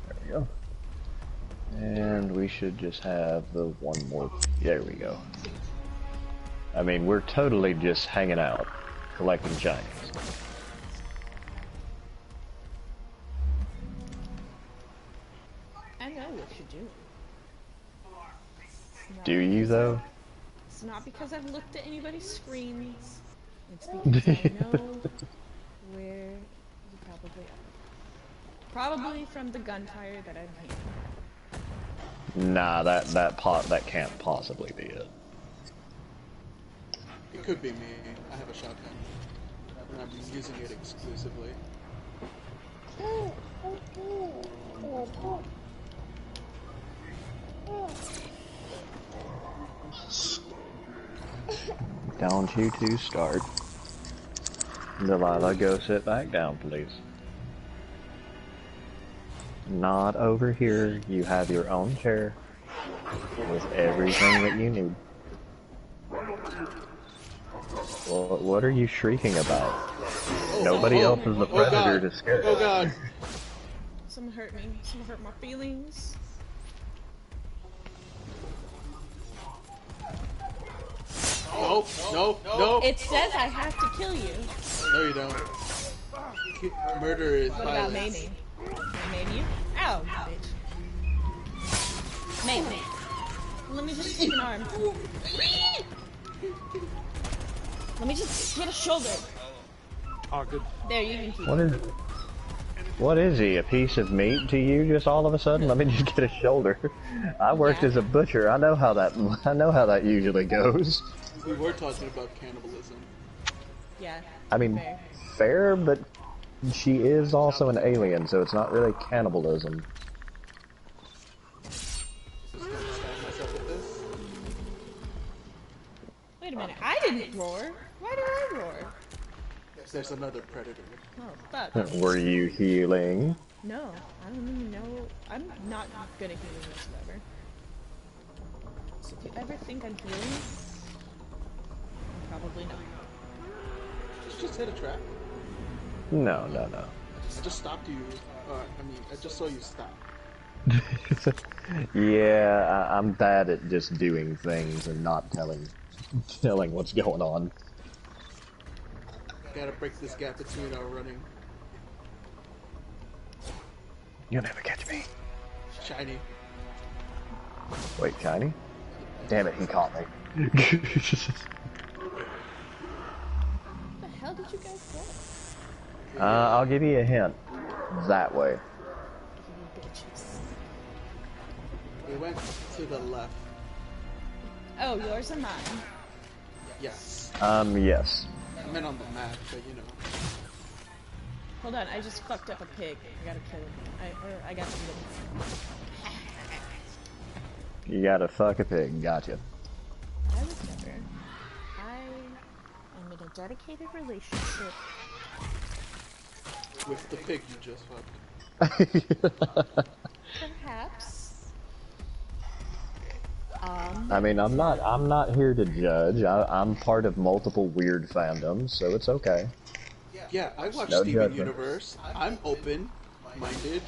There we go. And we should just have the one more. There we go. I mean, we're totally just hanging out, collecting shinies. I know what you're doing. Do you, though? It's not because I've looked at anybody's screens. It's because I know where you probably are. Probably from the gunfire that I'm hearing. Nah, that can't possibly be it. It could be me. I have a shotgun. And I'm using it exclusively. Don't you two start. Delilah, go sit back down, please. Not over here. You have your own chair with everything that you need. Well, what are you shrieking about? Nobody else is the predator to scare. Oh god! Someone hurt me. Someone hurt my feelings. No. It says I have to kill you. No, you don't. Murder is What about violence. maiming? Can I maim you? Ow, bitch. Maim me. Let me just take an arm. Let me just get a shoulder. Oh, good. There, you can keep What is he? A piece of meat to you? Just all of a sudden? Let me just get a shoulder. I worked as a butcher. I know how that usually goes. We were talking about cannibalism. Yeah. I mean, fair, but she is also an alien, so it's not really cannibalism. Just gonna stab myself with this. Wait a minute. I didn't roar. Why did I roar? There's another predator. Oh, fuck. Were you healing? No, I don't even know. I'm not good at healing whatsoever. So if you ever think I'm healing, probably not. Did you just hit a trap? No. I just stopped you. I just saw you stop. Yeah, I'm bad at just doing things and not telling what's going on. Gotta break this gap between our running. You'll never catch me. Shiny. Wait, shiny? Damn it, he caught me. What the hell did you guys say? I'll give you a hint. That way. You bitches. We went to the left. Oh, yours and mine. Yes. Yes. I meant on the map, but you know. Hold on, I just fucked up a pig. I gotta kill him. I got to kill him. You gotta fuck a pig, gotcha. I would never. I am in a dedicated relationship. With the pig you just fucked. Perhaps. I mean, I'm not here to judge. I'm part of multiple weird fandoms, so it's okay. Yeah, I watch No Steven judgment. Universe. I'm open-minded.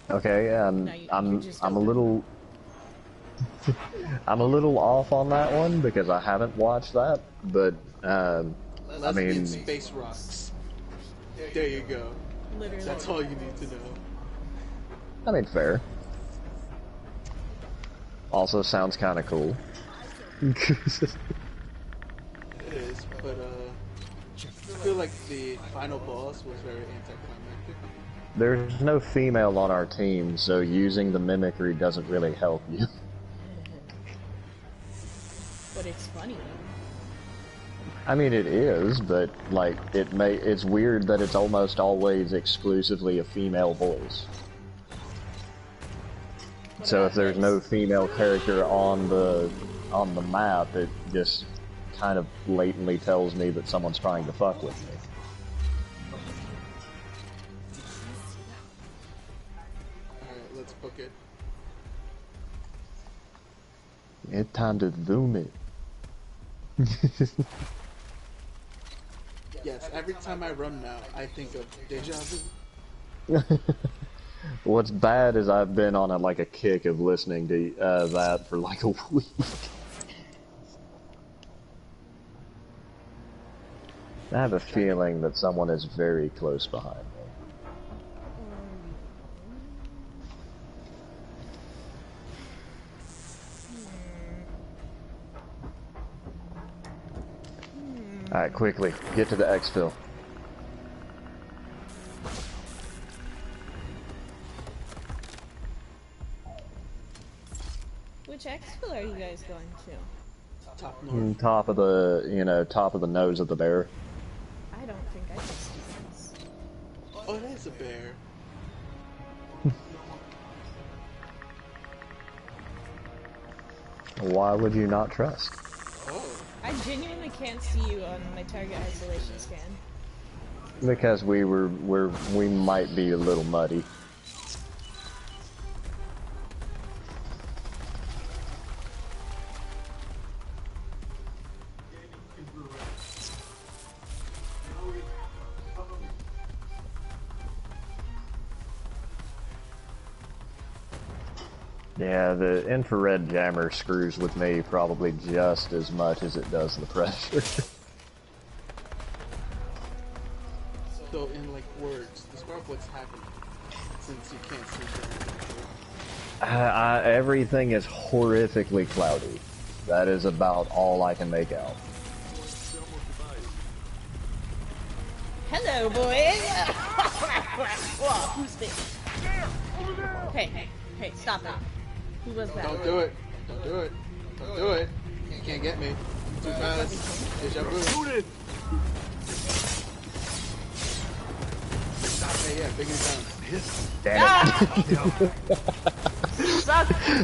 Okay, No, you I'm just a open. little I'm a little off on that one because I haven't watched that, but I Lesbian mean, space rocks. There you go. Literally. That's all you need to know. fair. Also sounds kind of cool. It is, but I feel like the final boss was very anticlimactic. There's no female on our team, so using the mimicry doesn't really help you. But it's funny. I mean, it is, but like it's weird that it's almost always exclusively a female voice. So if there's no female character on the map, it just kind of blatantly tells me that someone's trying to fuck with me. Alright, let's book it. It's time to zoom it. Yes, every time I run now, I think of deja vu. What's bad is I've been on a kick of listening to that for like a week. I have a feeling that someone is very close behind me. Alright, quickly, get to the exfil. Which exfil are you guys going to? Top north. Top of the, top of the nose of the bear. I don't think I can see this. Oh, that is a bear. Why would you not trust? Oh. I genuinely can't see you on my target isolation scan. Because we might be a little muddy. Yeah, the infrared jammer screws with me probably just as much as it does the Predator. So, in like words, describe what's happening since you can't see the Everything is horrifically cloudy. That is about all I can make out. Hello, boys! Whoa, who's this? Hey, stop that. Who was that? Don't do it. Don't do it. Don't do it. You can't get me. Too fast. Deja vu. Hey, yeah, big and down. Damn it.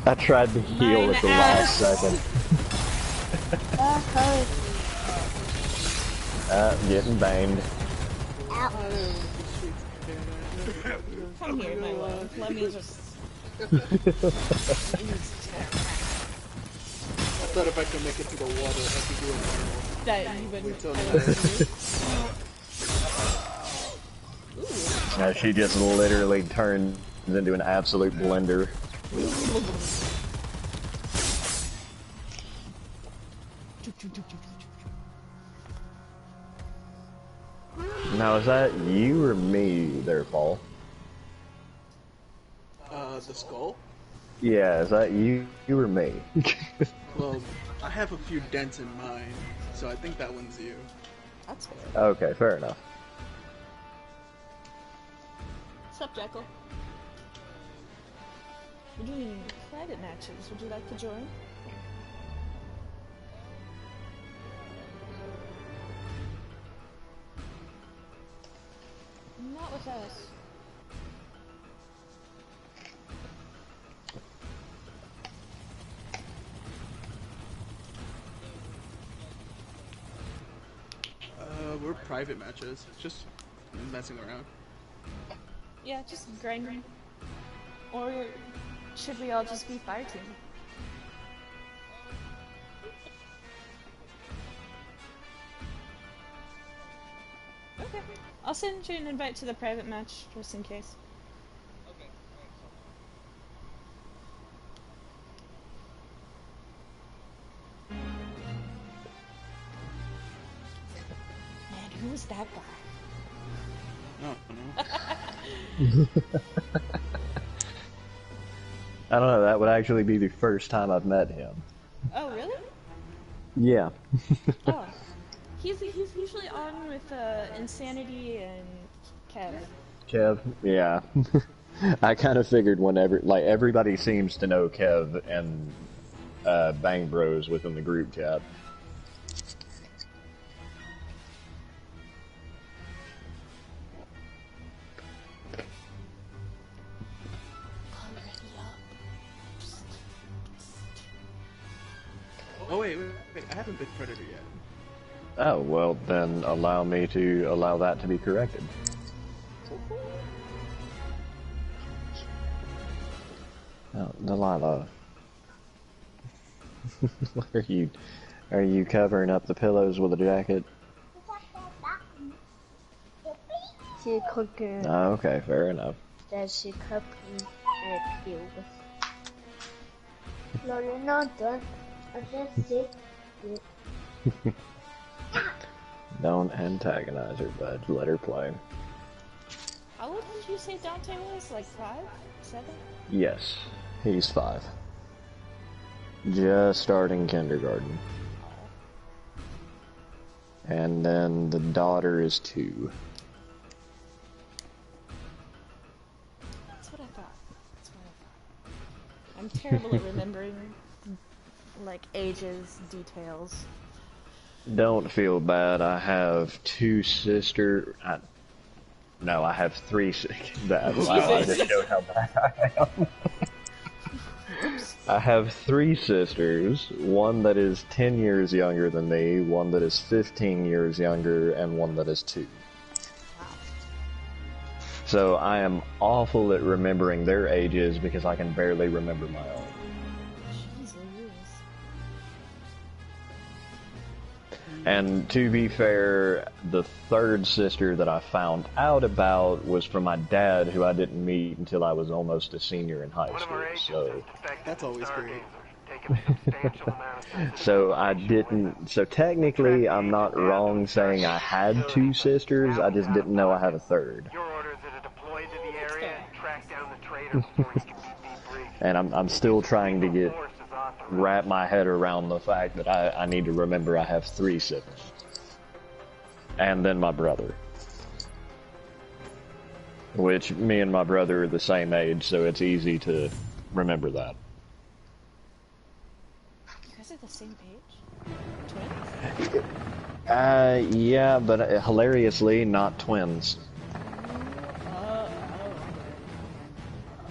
I tried to heal at the last second. Getting banged. Come here, my love. Let me just... I thought if I could make it to the water, I could do it. That you would... Wait till She just literally turns into an absolute blender. Now, is that you or me there, Paul? the skull? Yeah, is that you or me? Well, I have a few dents in mine, so I think that one's you. That's fair. Okay, fair enough. What's up, Jekyll? We're doing private matches. Would you like to join? Not with us. We're private matches. Just messing around. Yeah, just grinding. Or should we all just be fire team? Okay. I'll send you an invite to the private match, just in case. Man, who was that guy? I don't know, that would actually be the first time I've met him. Oh, really? Yeah. Oh. He's usually on with Insanity and Kev. Kev, yeah. I kind of figured whenever, like, everybody seems to know Kev and Bang Bros within the group chat. Oh wait, I haven't been Predator yet. Oh, well, then allow me to allow that to be corrected. Oh, Delilah. What are you Are you covering up the pillows with a jacket? She cooking. Oh, okay, fair enough. That she cooking and pills. No, you're not done. I just sit. Don't antagonize her, bud. Let her play. How old did you say Dante was? Like 5? 7? Yes, he's 5. Just starting kindergarten. And then the daughter is 2. That's what I thought. I'm terrible at remembering, like, ages, details. Don't feel bad. I have 2 sisters. No, I have 3 that wow, I just showed how bad I am. I have 3 sisters, one that is 10 years younger than me, one that is 15 years younger, and one that is 2. Wow. So I am awful at remembering their ages because I can barely remember my own. Jeez Louise. And to be fair, the 3rd sister that I found out about was from my dad, who I didn't meet until I was almost a senior in high school. So That's always great. So I didn't. So technically, I'm not wrong saying I had 2 sisters. I just didn't know I had a 3rd. Your orders are to deploy to the area and track down the traitor before he can be debriefed. And I'm still trying to wrap my head around the fact that I need to remember I have 3 siblings. And then my brother. Which, me and my brother are the same age, so it's easy to remember that. You guys are the same page? Twins? Yeah, but hilariously, not twins.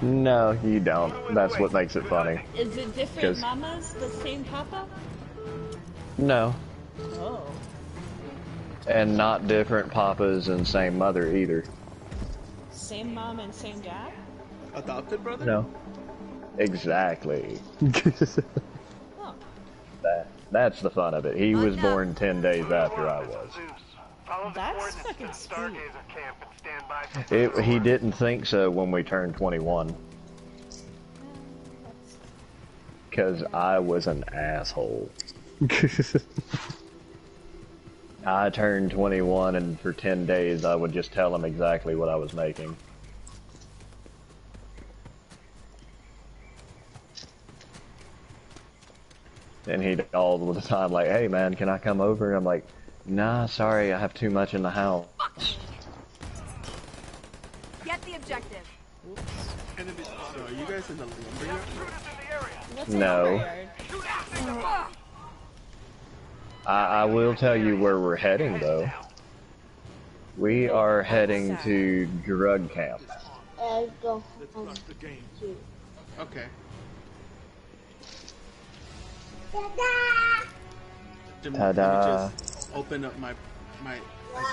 No, you don't. That's what makes it funny. Is it different mamas, the same papa? No. Oh. And not different papas and same mother either. Same mom and same dad? Adopted brother? No. Exactly. Oh. That's the fun of it. He was born 10 days after I was. That's fucking sweet. He didn't think so when we turned 21. Because I was an asshole. I turned 21 and for 10 days I would just tell him exactly what I was making. And he'd all the time like, hey man, can I come over? I'm like, nah, sorry, I have too much in the house. Get the objective. So are you guys in the lumberyard? What's No. I will tell you where we're heading though. We are heading to drug camp. I go home. Okay. Jimmy, let me Ta-da. just open up my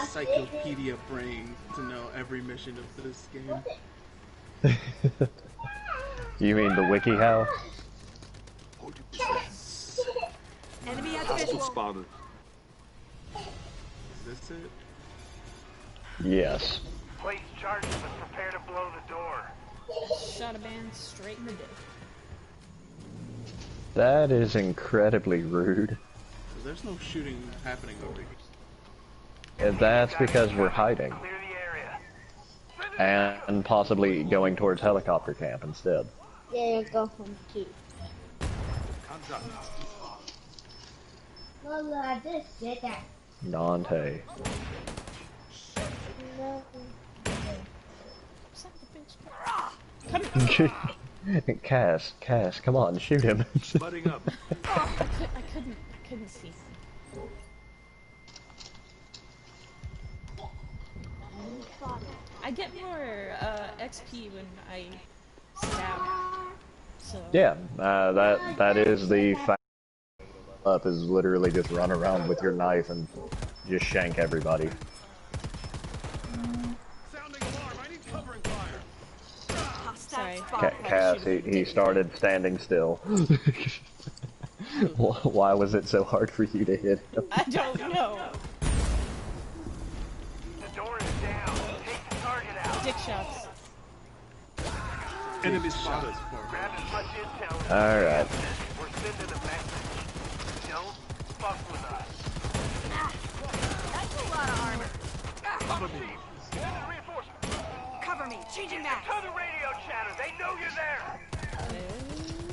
encyclopedia brain to know every mission of this game. You mean the WikiHow? Enemy has Hostile visual. spotted. Is this it? Yes. Place charges and prepare to blow the door. Shot a man straight in the dick. That is incredibly rude. There's no shooting happening over here. And that's because we're hiding. Clear the area. And possibly going towards helicopter camp instead. Yeah, I go home too. Mama, I just said that. Dante. No. Son of a bitch. Cass, come on, shoot him. Butting up. I couldn't see him. I get more XP when I stab. So Yeah, that is the fact. Up is literally just run around with your knife and just shank everybody. Sounding alarm. I need covering fire. Hostile Sorry. spot. Cass, he started standing still. Why was it so hard for you to hit him? I don't know. The door is down. Take the target out. Dick shots. Enemy spotted. Grab as much intel as Alright. we're sending a message. Don't fuck with us. That's a lot of armor. Cover me. Send in reinforcements. Cover me. Changing max. To the radio chatter. They know you're there.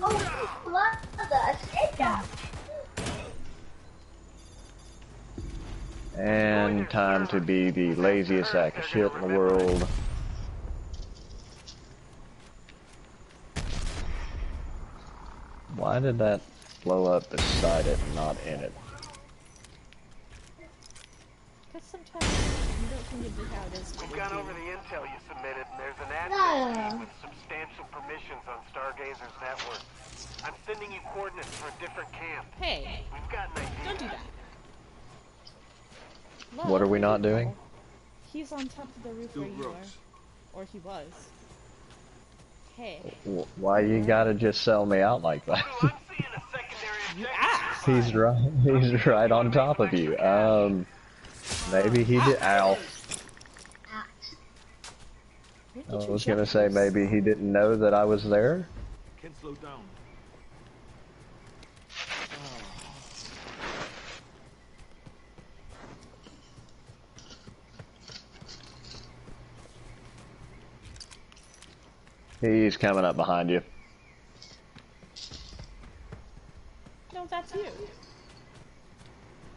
Oh, brother, sit down. And time to be the laziest sack of shit in the world. Why did that blow up beside it and not in it? Because sometimes you don't think it'd be how it is. We've gone over the intel you submitted, and there's an No. asset with substantial permissions on Stargazer's network. I'm sending you coordinates for a different camp. Hey, We've got an idea. don't do that. What are we not doing? He's on top of the roof Two where you are. brooks. Or he was. Hey. Why you gotta just sell me out like that? Ooh, I'm seeing a secondary objective. He's right on top of you. Maybe he did. Ow. Where I did you was jump gonna say from? maybe he didn't know that I was there. Can't slow down. He's coming up behind you. No, that's you.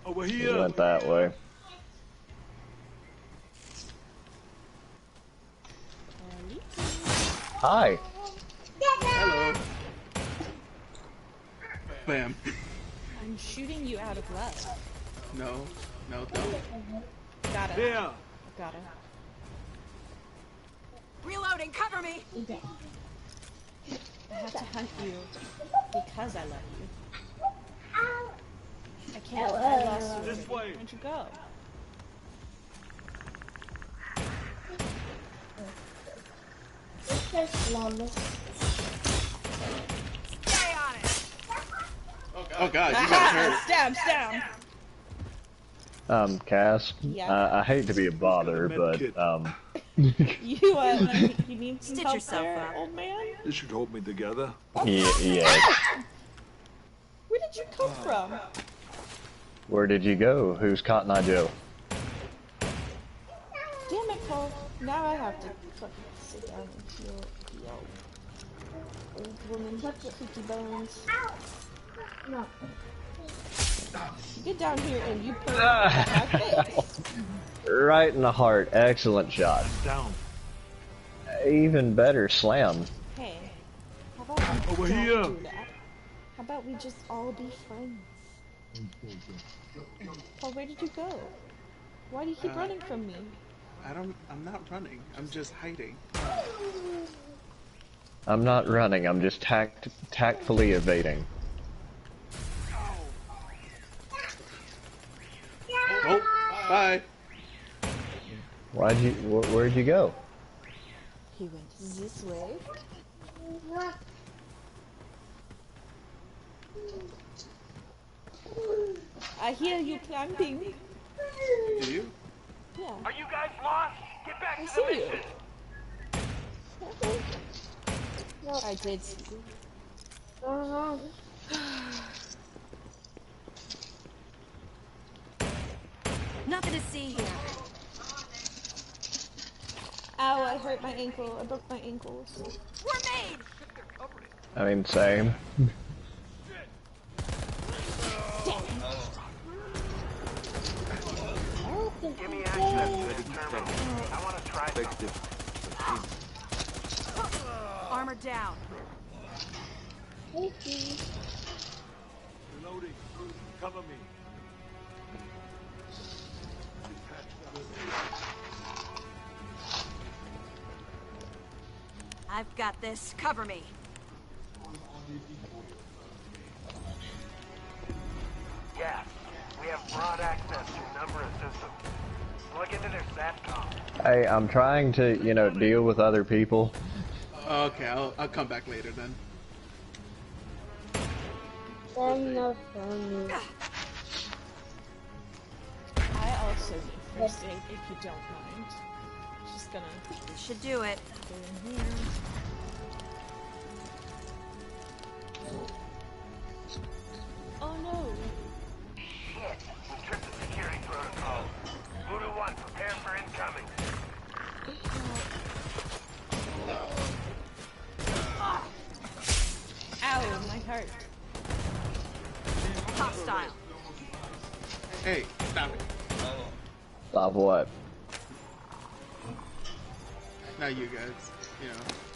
Over He here. went that way. Hi. Hello. Bam. I'm shooting you out of love. No, don't. Gotta. Here. Gotta. Reloading. Cover me. I have to hunt you because I love you. I can't. I lost you. This way. Where'd you go? It's just normal. Stay on it. Oh god, you got hurt. Stab. Cass. Yeah. I hate to be a bother, but You need some Stitch help yourself there, up. old man? This should hold me together. yeah. Where did you come from? Where did you go? Who's Cotton Eye Joe? Damn it, Cole. Now I have to fucking sit down and heal the old woman. Cookie bones. No. You get down here and you put my face. Right in the heart. Excellent shot. Down. Even better, slam. Hey, how about we Over don't here. do that? How about we just all be friends? Paul, where did you go? Why do you keep running from me? I'm not running. I'm just hiding. I'm not running. I'm just tactfully evading. Oh, bye. Where'd you go? He went this way. I hear you planting. Do you? Yeah, Are you guys lost? Get back I to the see you. mission. I did see you. Nothing to see here. Ow, I hurt my ankle. I broke my ankles. We're made. I mean, same. Give me access to the terminal. I want to try something. Armor down. Reloading. Cover me. I've got this. Cover me. Yes, we have broad access to a number of systems. Look into their SATCOM. Hey, I'm trying to, deal with other people. Okay, I'll come back later then. That's not funny. I also need first aid if you don't mind. Just gonna This should do it. go in here. Oh no! Shit. We tripped the security protocol. Voodoo 1, prepare for incoming. Ow, my heart. Hostile. Hey, stop it. Stop what? Not you guys. You know,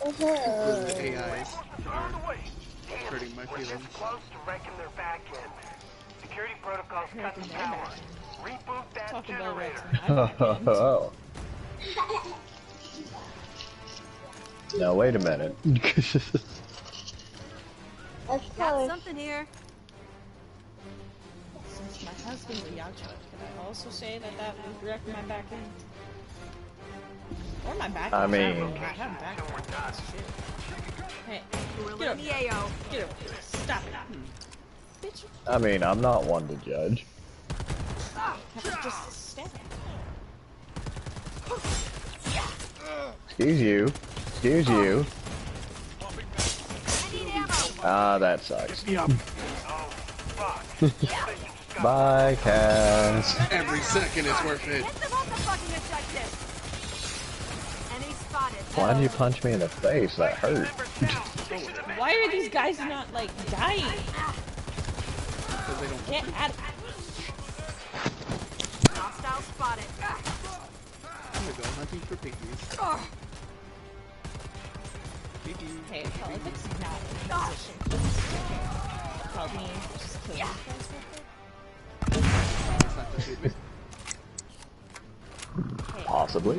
Uh-huh. the AIs are hurting my We're this feelings. close to wrecking their back end. Security protocols cut the power. Reboot that Talk about generator. what's Now wait a minute. Of Got course. something here. Since my husband's a yacht, could I also say that that would wreck my back end? Or my back I end? mean- I have back end. Shit. Hey, We're get over in the AO. Get over here. Stop it. Bitch, I mean, I'm not one to judge. have to just stab. Excuse you. Excuse you. I need ammo. Ah, that sucks. Oh, fuck. Bye, Cass. Every second is worth it. Get them off the fucking objective. Enemy spotted. Why'd you punch me in the face? That hurt. Why are these guys not, like, dying? Because they don't. Get out of Hostile spotted. I'm gonna go hunting for piggies. Piggies. Hey, politics is not a position. Help me just kill you guys real It's not the stupid. quick. Possibly.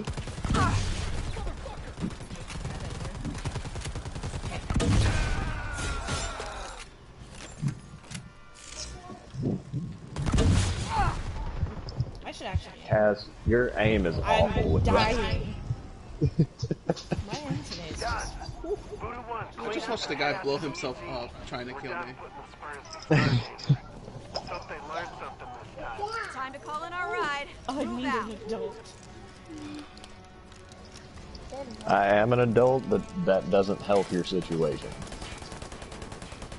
I should actually. Cass, your aim is awful I'm with that. dying. My internet is just. Voodoo 1, I just watched the guy blow himself up trying to kill me. Hope they learned something this time. Time to call in our ride. I Move need out. an adult. I am an adult, but that doesn't help your situation.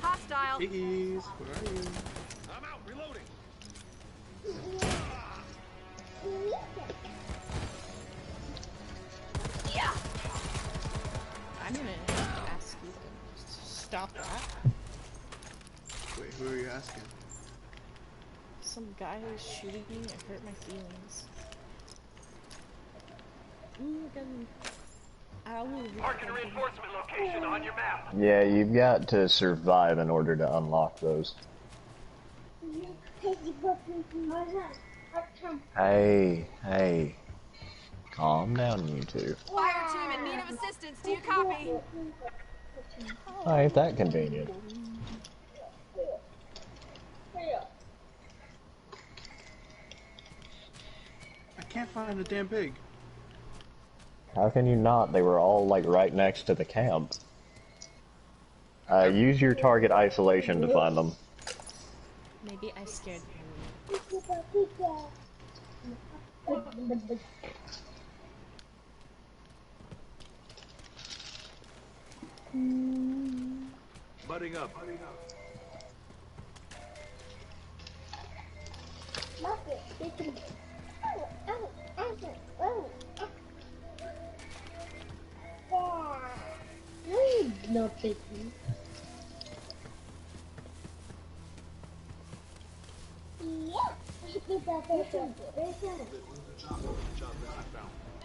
Hostile. Piggies, where are you? I'm out, reloading. I'm gonna have to ask you to stop that. Wait, who are you asking? Some guy who's shooting me, it hurt my feelings. I will Marking reinforcement location on your map. Yeah, you've got to survive in order to unlock those. Hey, hey. Calm down, you two. Fire team in need of assistance. Do you copy? Oh, ain't that convenient. I can't find the damn pig. How can you not? They were all, like, right next to the camp. Use your target isolation to find them. Maybe I scared him. Budding up. No piggy.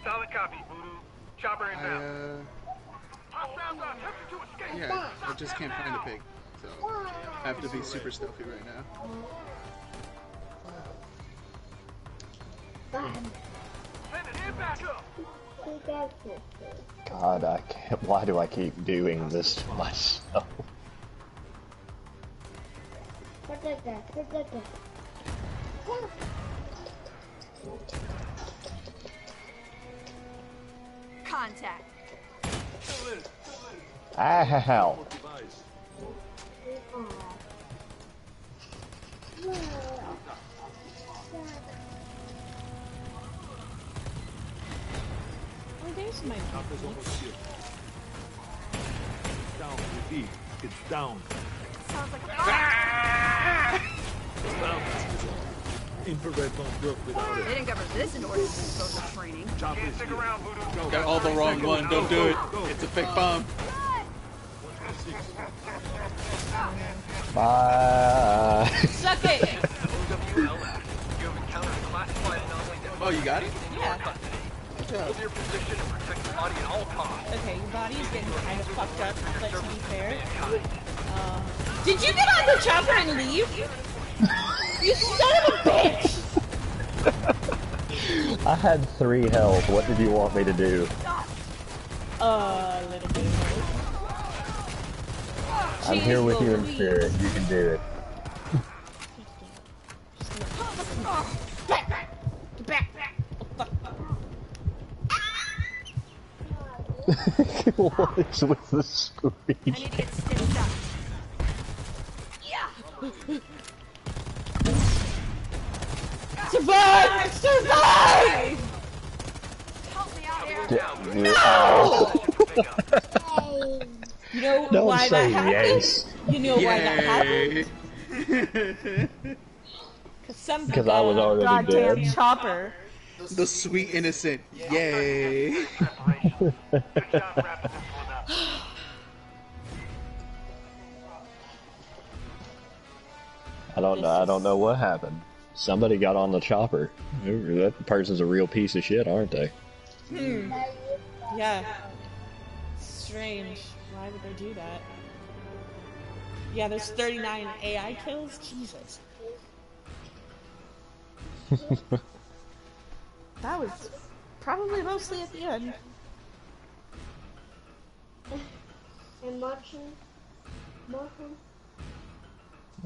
Solid copy, Voodoo. Chopper inbound. I, Hostiles are attempting to escape. yeah, I just can't find a pig. So, I have to be super stealthy right now. Send it in back up. God, I can't. Why do I keep doing this to myself? Contact. Ow! Oh, there's my Chopper's almost here. It's down, repeat. It's down. Sounds like a It's down. Infrared don't work without They it. didn't cover this in ordinance social training. Chopper's Stick here. around, Voodoo. Got all the wrong one. Don't do it. It's a fake bomb. Bye. Suck it! Oh, you got it? Yeah. Good job. Your position and protect the body at all costs. Okay, your body is getting kind of fucked up, but to be fair. Did you get on the chopper and leave? You son of a bitch! I had 3 health. What did you want me to do? A little bit. I'm here with you in Jeez spirit. You can do it. Get back! What is with the screech? I need to get stitched up. Survive! Survive! Help me out here. You know Don't why say that happened? yes. You know why that happened? Yay. Because I was already goddamn dead. chopper. The sweet innocent. Yay. Good job wrapping this one up. I don't know what happened. Somebody got on the chopper. That person's a real piece of shit, aren't they? Yeah. Strange. Why would they do that? Yeah, there's 39 AI kills? Jesus. That was probably mostly at the end. And watching.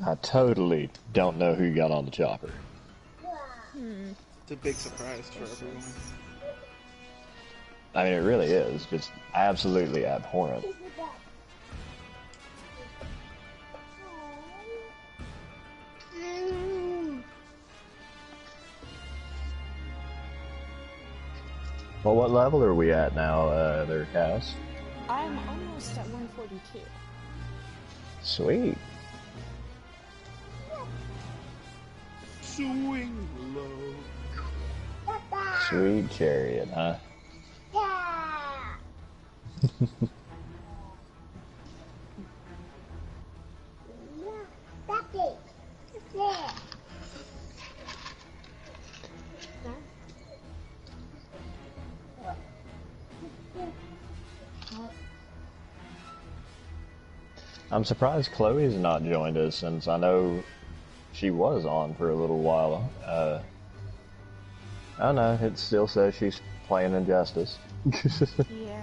I totally don't know who got on the chopper. It's a big surprise for everyone. I mean, it really is. Just absolutely abhorrent. Well, what level are we at now, there, Cass? I'm almost at 142. Sweet. Swing low. Sweet chariot, huh? I'm surprised Chloe's not joined us, since I know she was on for a little while. I don't know, it still says she's playing Injustice. Yeah.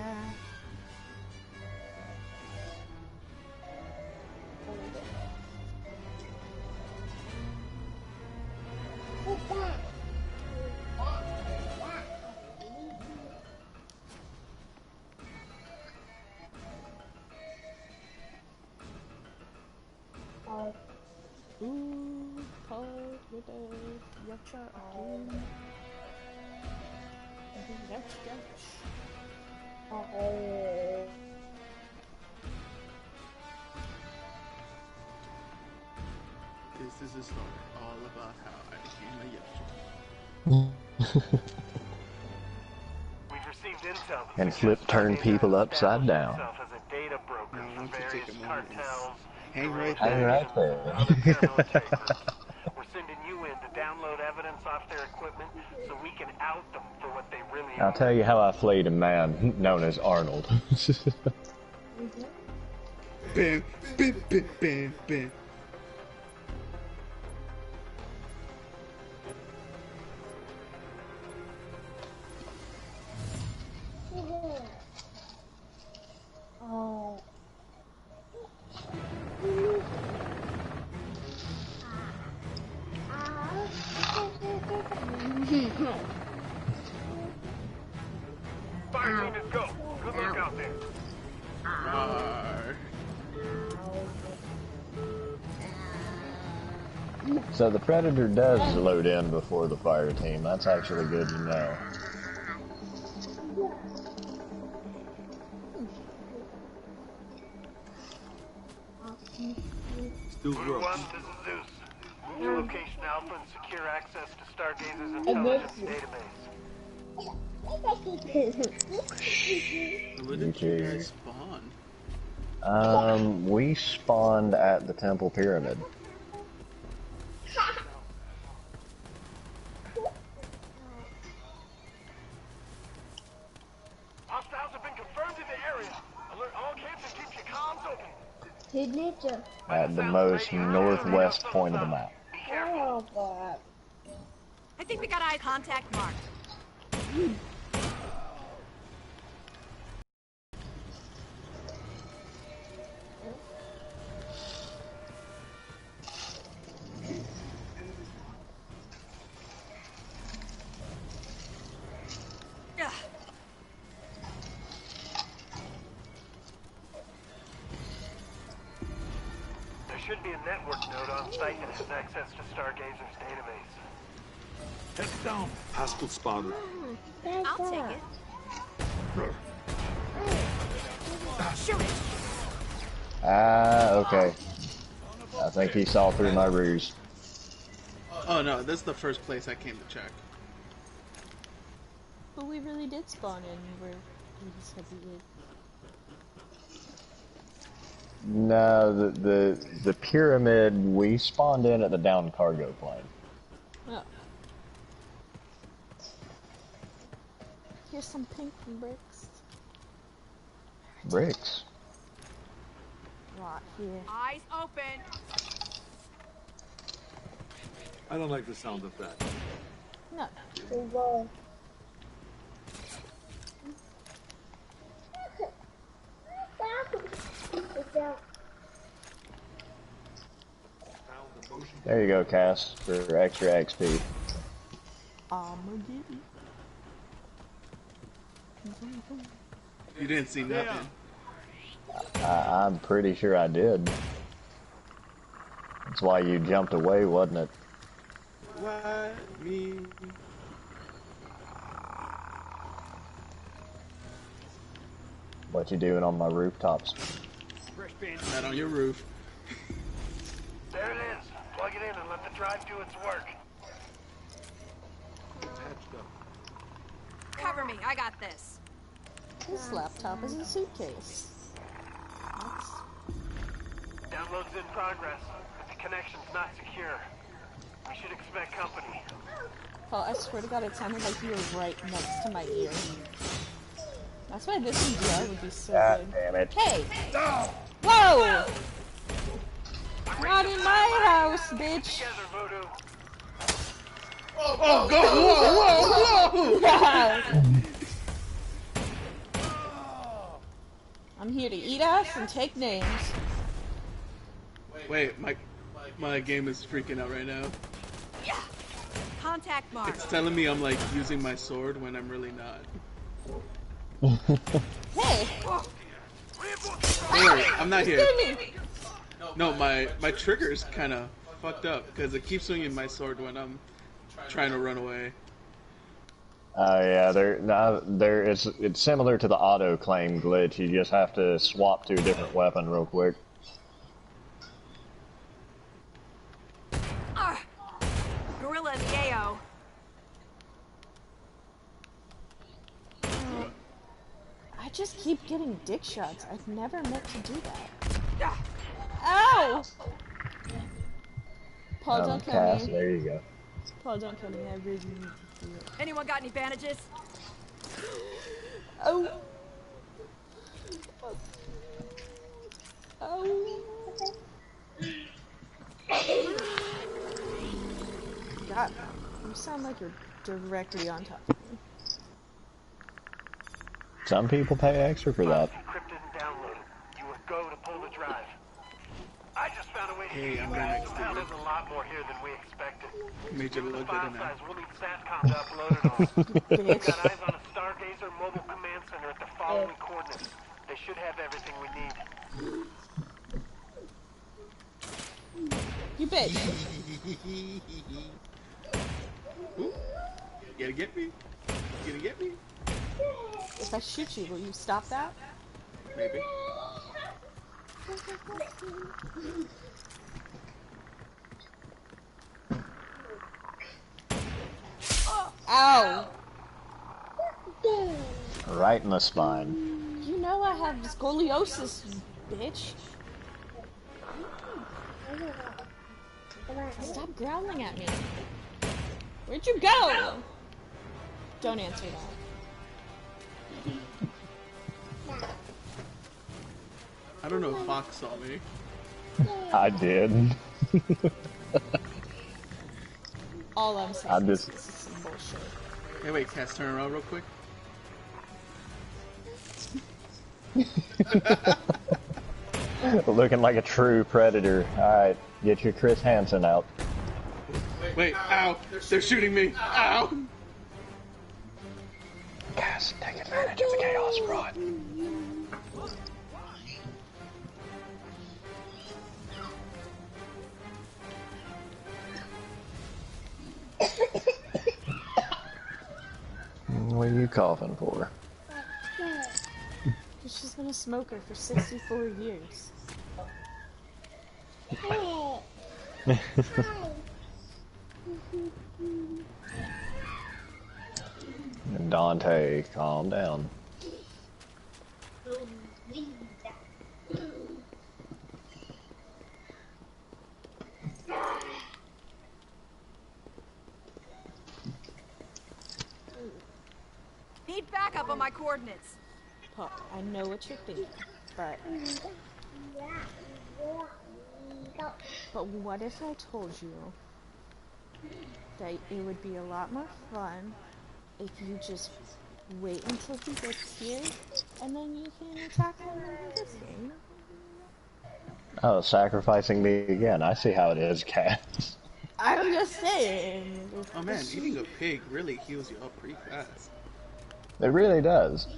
Ooh, pod with a yacha again. Yacha. This is a story all about how I became a Yasha. We've received intel that And suggests Flip turned Stargazer people has upside established down. itself as a data broker Now, I for want you to various take a moment and cartels, hang right Hang there. right there. and other paramilitary groups. We're sending you in to download evidence off their equipment so we can out them for what they really I'll are. tell you how I flayed a man known as Arnold. Bam, bam, bam, bam, bam. Oh. Fire team is go. Good luck out there. Rawr. So the Predator does load in before the fire team. That's actually good to know. Voodoo 1, this is Zeus. Move to location Alpha and secure access to Stargazer's intelligence database. Where did you guys spawn? We spawned at the Temple Pyramid. Hostiles have been confirmed in the area. Alert all camps and keep your comms open. Signature. At the most northwest point of the map. Oh, God. I think we got eye contact marked. There should be a network node on site that has access to Stargazer's database. Head down. Hostile spotted. I'll take it. Shoot it. Okay. I think he saw through my ruse. Oh no, this is the first place I came to check. But we really did spawn in where we said we would. No, the pyramid, we spawned in at the down cargo plane. Oh. Here's some pink bricks. Bricks? Right here. Eyes open. I don't like the sound of that. No. Whoa. There you go, Cass, for extra XP. You didn't see nothing. I'm pretty sure I did. That's why you jumped away, wasn't it? What? Me? What you doing on my rooftops? Not on your roof. There it is. Plug it in and let the drive do its work. Cover me. I got this. This laptop is a suitcase. That's... Download's in progress, but the connection's not secure. We should expect company. Paul, I swear to God, it sounded like you were right next to my ear. That's why this VR would be so God good. damn it. Hey! Whoa! Not in my house, bitch! Together, Voodoo. Oh, go! Whoa! I'm here to eat ass and take names. Wait, my game is freaking out right now. Yeah. Contact marked. It's telling me I'm like using my sword when I'm really not. Hey! Don't worry, I'm not here. No, my trigger's kind of fucked up because it keeps swinging my sword when I'm trying to run away. Yeah, it's similar to the auto claim glitch. You just have to swap to a different weapon real quick. Gorilla in the AO. I just keep getting dick shots. I've never meant to do that. Ow! Paul, don't kill Cass, me. there you go. Paul, don't kill me. I really need to do it. Anyone got any bandages? Oh! Oh! God, you sound like you're directly on top of me. Some people pay extra for that. Encrypted and downloaded. You will go to pull the drive. I just found a way to Hey, I'm right right next to now. you. There's a lot more here than we expected. Made you Given the look file good enough. size, we'll need SATCOM to upload it all. We've got eyes on a Stargazer mobile command center at the following coordinates. They should have everything we need. You bitch! Ooh, you gonna get me? You gonna get me? If I shoot you, will you stop that? Maybe. Ow! Right in the spine. You know I have scoliosis, bitch. Stop growling at me. Where'd you go? Don't answer that. I don't know if Fox saw me. I did. All I'm saying I'm is just- this is some bullshit. Hey, wait, Cass, turn around real quick. Looking like a true predator. Alright, get your Chris Hansen out. Wait, ow! They're shooting me! Ow! Cass, take advantage of the chaos rod. What are you coughing for? She's been a smoker for 64 years. Dante, calm down. Need backup on my coordinates. Pup, I know what you're thinking, but what if I told you that it would be a lot more fun if you just wait until he gets here, and then you can attack him in this game? Oh, sacrificing me again. I see how it is, Cass. I'm just saying. Oh man, eating a pig really heals you up pretty fast. It really does.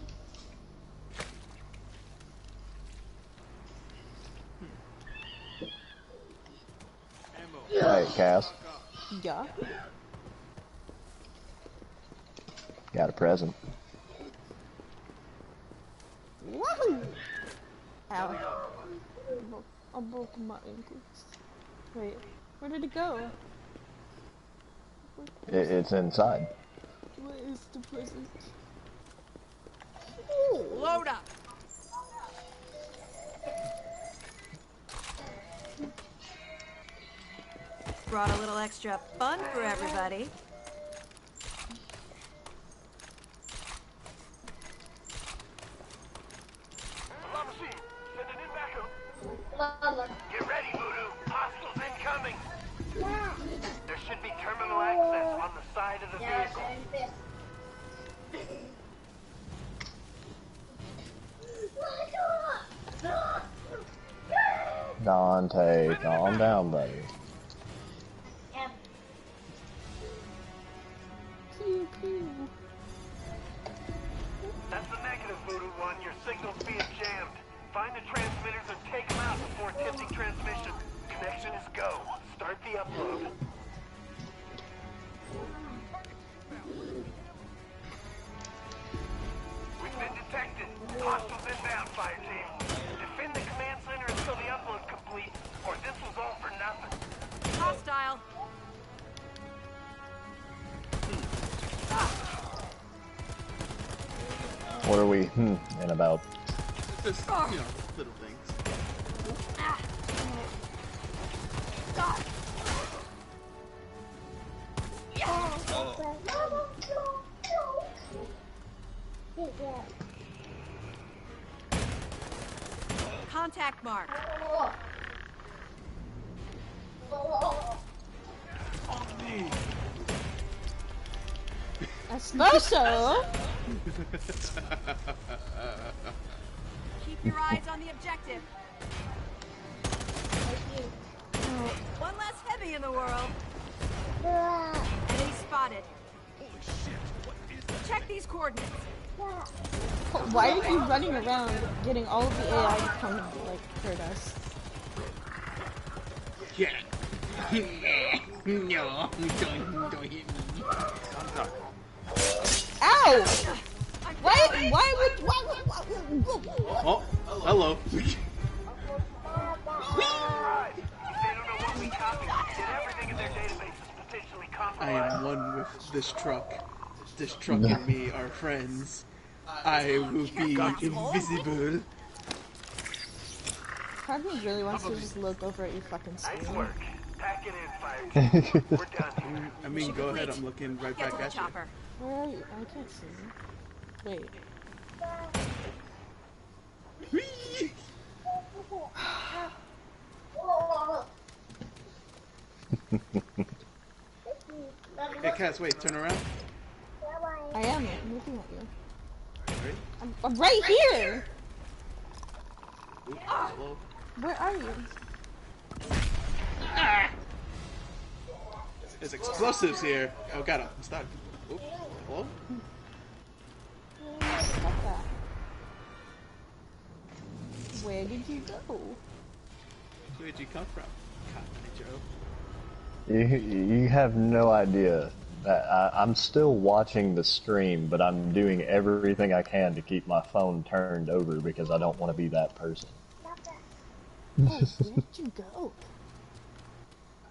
Hey, Cass. Yeah. Got a present. Woohoo! Ow. I broke my ankles. Wait, where did it go? It's inside. What is the present? Load up. Brought a little extra fun for everybody. Alarm machine, sending in backup. Get ready, Voodoo. Hostiles incoming. There should be terminal access on the side of the vehicle. Dante, calm down, buddy. Pew pew. That's the negative, Voodoo 1. Your signal's being jammed. Find the transmitters and take them out before attempting transmission. Connection is go. Start the upload. We've been detected. Hostiles inbound, fire team. Defend the command center until the upload's complete, or this was all for nothing. Hostile. What are we, in about? Just, little things. Contact mark. I suppose so. Keep your eyes on the objective. One less heavy in the world. Enemy spotted. Check these coordinates. Why are you running around getting all of the AI to come and, like, hurt us? Yeah. No, don't hit me. Contact. Ow! Why would, Oh, hello. Right. They don't know what we copied. Did everything in their database is potentially I compromised. am one with this truck. This truck and me are friends. I will be invisible. Part of me really wants to just look over at your fucking Nice screen. work. Pack it in, fire team. We're done here. I mean, go ahead. I'm looking right Get back to the at you. chopper. Where are you? I can't see you. Wait. Whee! Hey, Cass, wait. Turn around. I am looking at you. Right? I'm right here! Oops, hello. Where are you? There's explosives here. Oh, got him. I'm stuck. Oops. Hello? Stop that. Where did you go? Where'd you come from, Cotton Joe? You have no idea that I'm still watching the stream, but I'm doing everything I can to keep my phone turned over because I don't want to be that person. Oh, where did you go?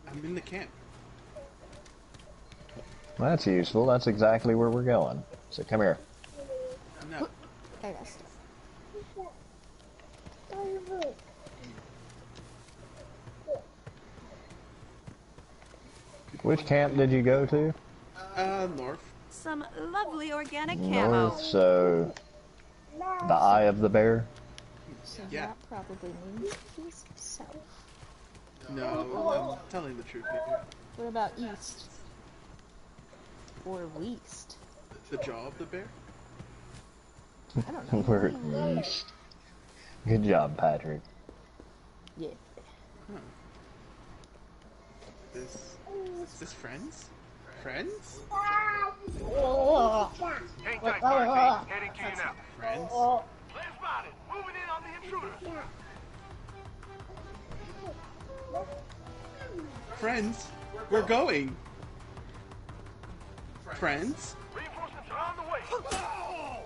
I'm in the camp. That's useful. That's exactly where we're going. So come here. No. I got stuff. Which camp did you go to? North. Some lovely organic camo. North, so the Eye of the Bear. So Yeah. that probably means east south. No, I'm telling the truth here. What about east? Or west? The jaw of the bear? I don't know. We're east. Good job, Patrick. Yeah. Is this friends? Friends? Hang tight, fire team. Heading to you now. Friends? Clear spotted. Moving in on the intruder. Friends? We're going! Friends? Reinforcements are on the way.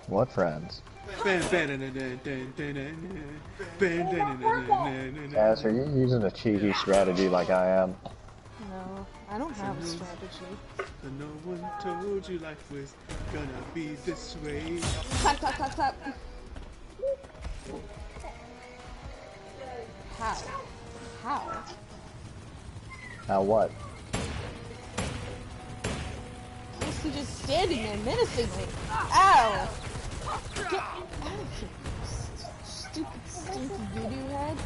What friends? Cass, are you using a cheeky strategy like I am? No, I don't have a strategy. No one told you life was gonna be this way. Clap, clap, clap, clap. How? How? How what? Is he just standing there menacingly? Ow! Get out of here, stupid stinky doo-doo head.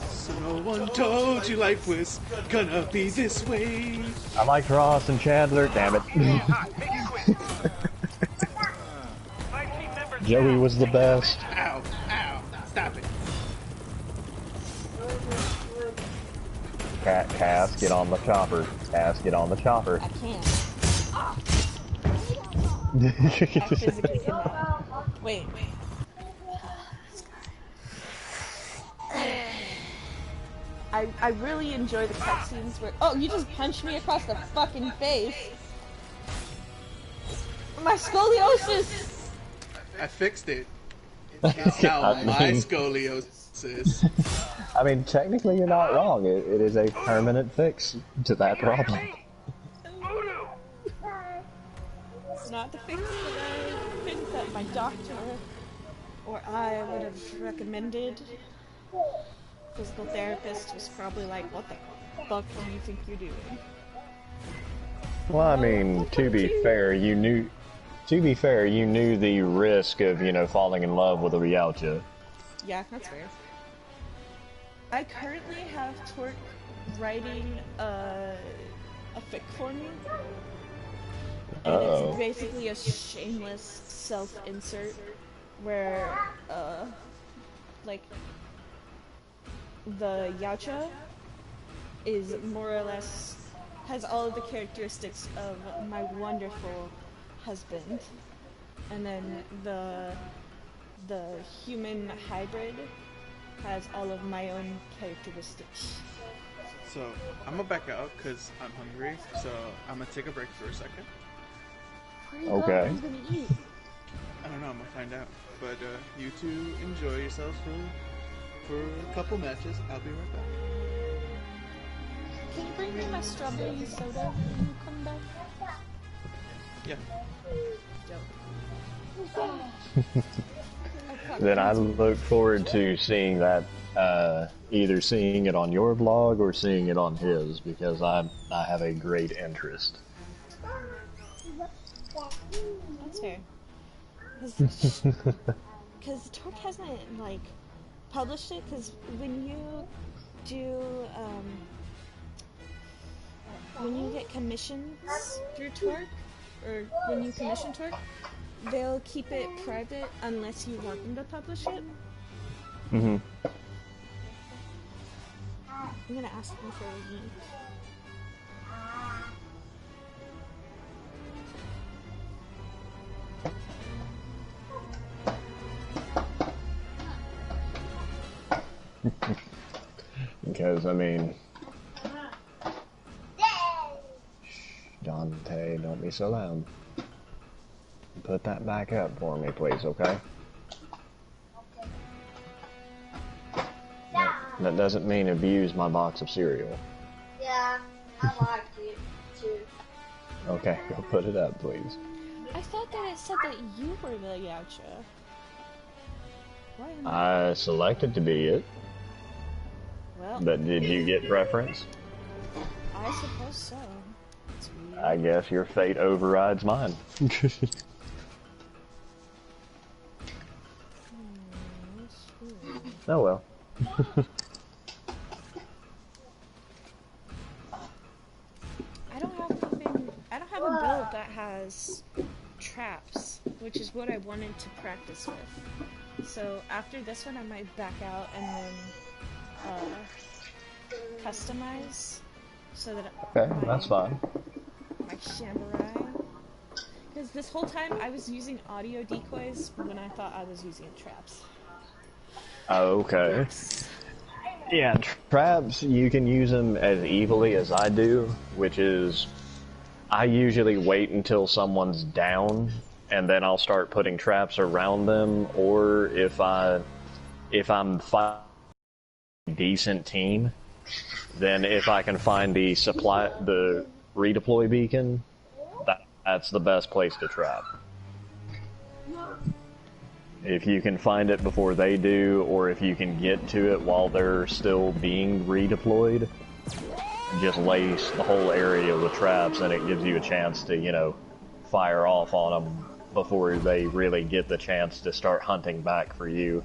So no one told you life was gonna be this way. I liked Ross and Chandler, damn it. Hot. Make it quick. 5 team members Joey down. was the best. Ow, ow, stop it. Cass, get on the chopper. Cass, get on the chopper. I can't. I physically cannot. Wait. I really enjoy the cutscenes where— oh, you just punched me across the fucking face. My scoliosis! I fixed it. It's now I my mean- scoliosis. I mean, technically you're not wrong. It is a permanent fix to that problem. Voodoo. It's not the fix that I think that my doctor or I would have recommended. Physical therapist was probably like, what the fuck do you think you're doing? Well, I mean, to be fair, you knew the risk of, falling in love with a Yautja. Yeah, that's fair. I currently have Torque writing a fic for me. And Uh-oh. it's basically a shameless self-insert where, like, the Yautja is more or less, has all of the characteristics of my wonderful husband. And then the human hybrid has all of my own characteristics. So I'm gonna back out because I'm hungry. So I'm gonna take a break for a second. Where are you Okay. going? Who's gonna eat? I don't know. I'm gonna find out. But you two enjoy yourselves for a couple matches. I'll be right back. Can you bring me my strawberry soda when you come back? Yeah. Then I look forward to seeing that, either seeing it on your blog or seeing it on his, because I have a great interest. That's fair. Because Torque hasn't, like, published it, because when you do, when you get commissions through Torque, or when you commission Torque, they'll keep it private unless you want them to publish it. Mm-hmm. I'm gonna ask them for a link. Because, I mean... Dante, don't be so loud. Put that back up for me, please, okay? That doesn't mean abuse my box of cereal. Yeah, I like it too. Okay, go put it up, please. I thought that it said that you were the Yautja. Why am I selected to be it, Well, but did you get preference? I suppose so. It's weird. I guess your fate overrides mine. Oh well. I don't have a build that has traps, which is what I wanted to practice with. So after this one I might back out and then customize so that Okay, that's fine. my Shambarai. Because this whole time I was using audio decoys when I thought I was using traps. Okay. Yeah, traps, you can use them as evilly as I do, which is I usually wait until someone's down and then I'll start putting traps around them, or if I'm fighting a decent team, then if I can find the redeploy beacon, that's the best place to trap. If you can find it before they do, or if you can get to it while they're still being redeployed, just lace the whole area with traps, and it gives you a chance to, you know, fire off on them before they really get the chance to start hunting back for you.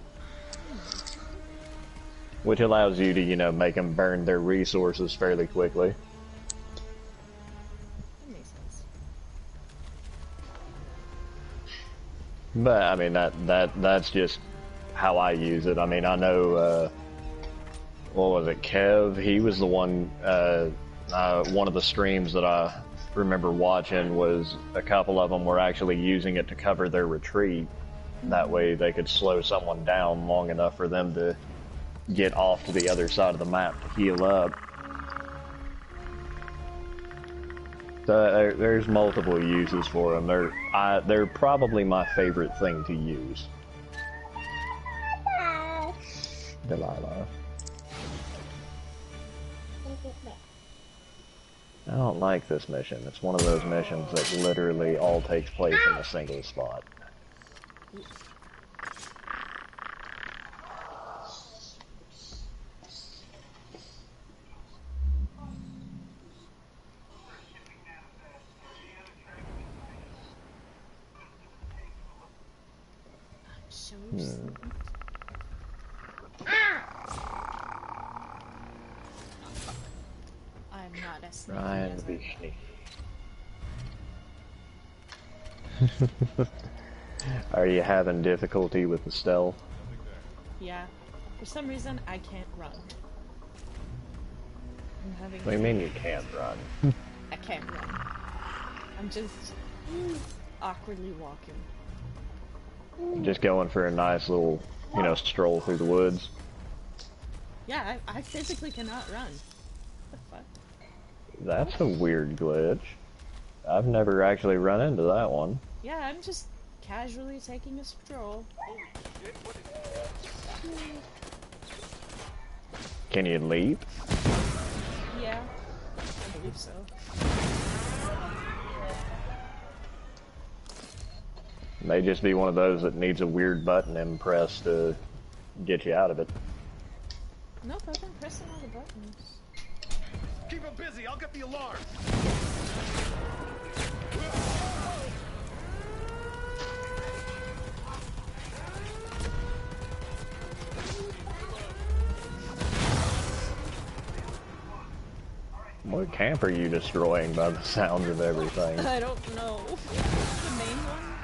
Which allows you to, you know, make them burn their resources fairly quickly. That makes sense. But I mean that's just how I use it. I mean, I know what was it, Kev? He was the one of the streams that I remember watching was a couple of them were actually using it to cover their retreat. That way they could slow someone down long enough for them to get off to the other side of the map to heal up. So there's multiple uses for them. They're probably my favorite thing to use. Delilah. I don't like this mission. It's one of those missions that literally all takes place in a single spot. I'm not as sneaky Trying as to be sneaky. Are you having difficulty with the stealth? Yeah. For some reason, I can't run. I'm having. What do you mean you can't run? I can't run. I'm just awkwardly walking. Just going for a nice little, you know, stroll through the woods. Yeah, I physically cannot run. That's a weird glitch. I've never actually run into that one. Yeah, I'm just casually taking a stroll. Can you leap? Yeah, I believe so. May just be one of those that needs a weird button impressed to get you out of it. Nope, I've been pressing all the buttons. Keep him busy. I'll get the alarm. What camp are you destroying by the sounds of everything? I don't know. The main one?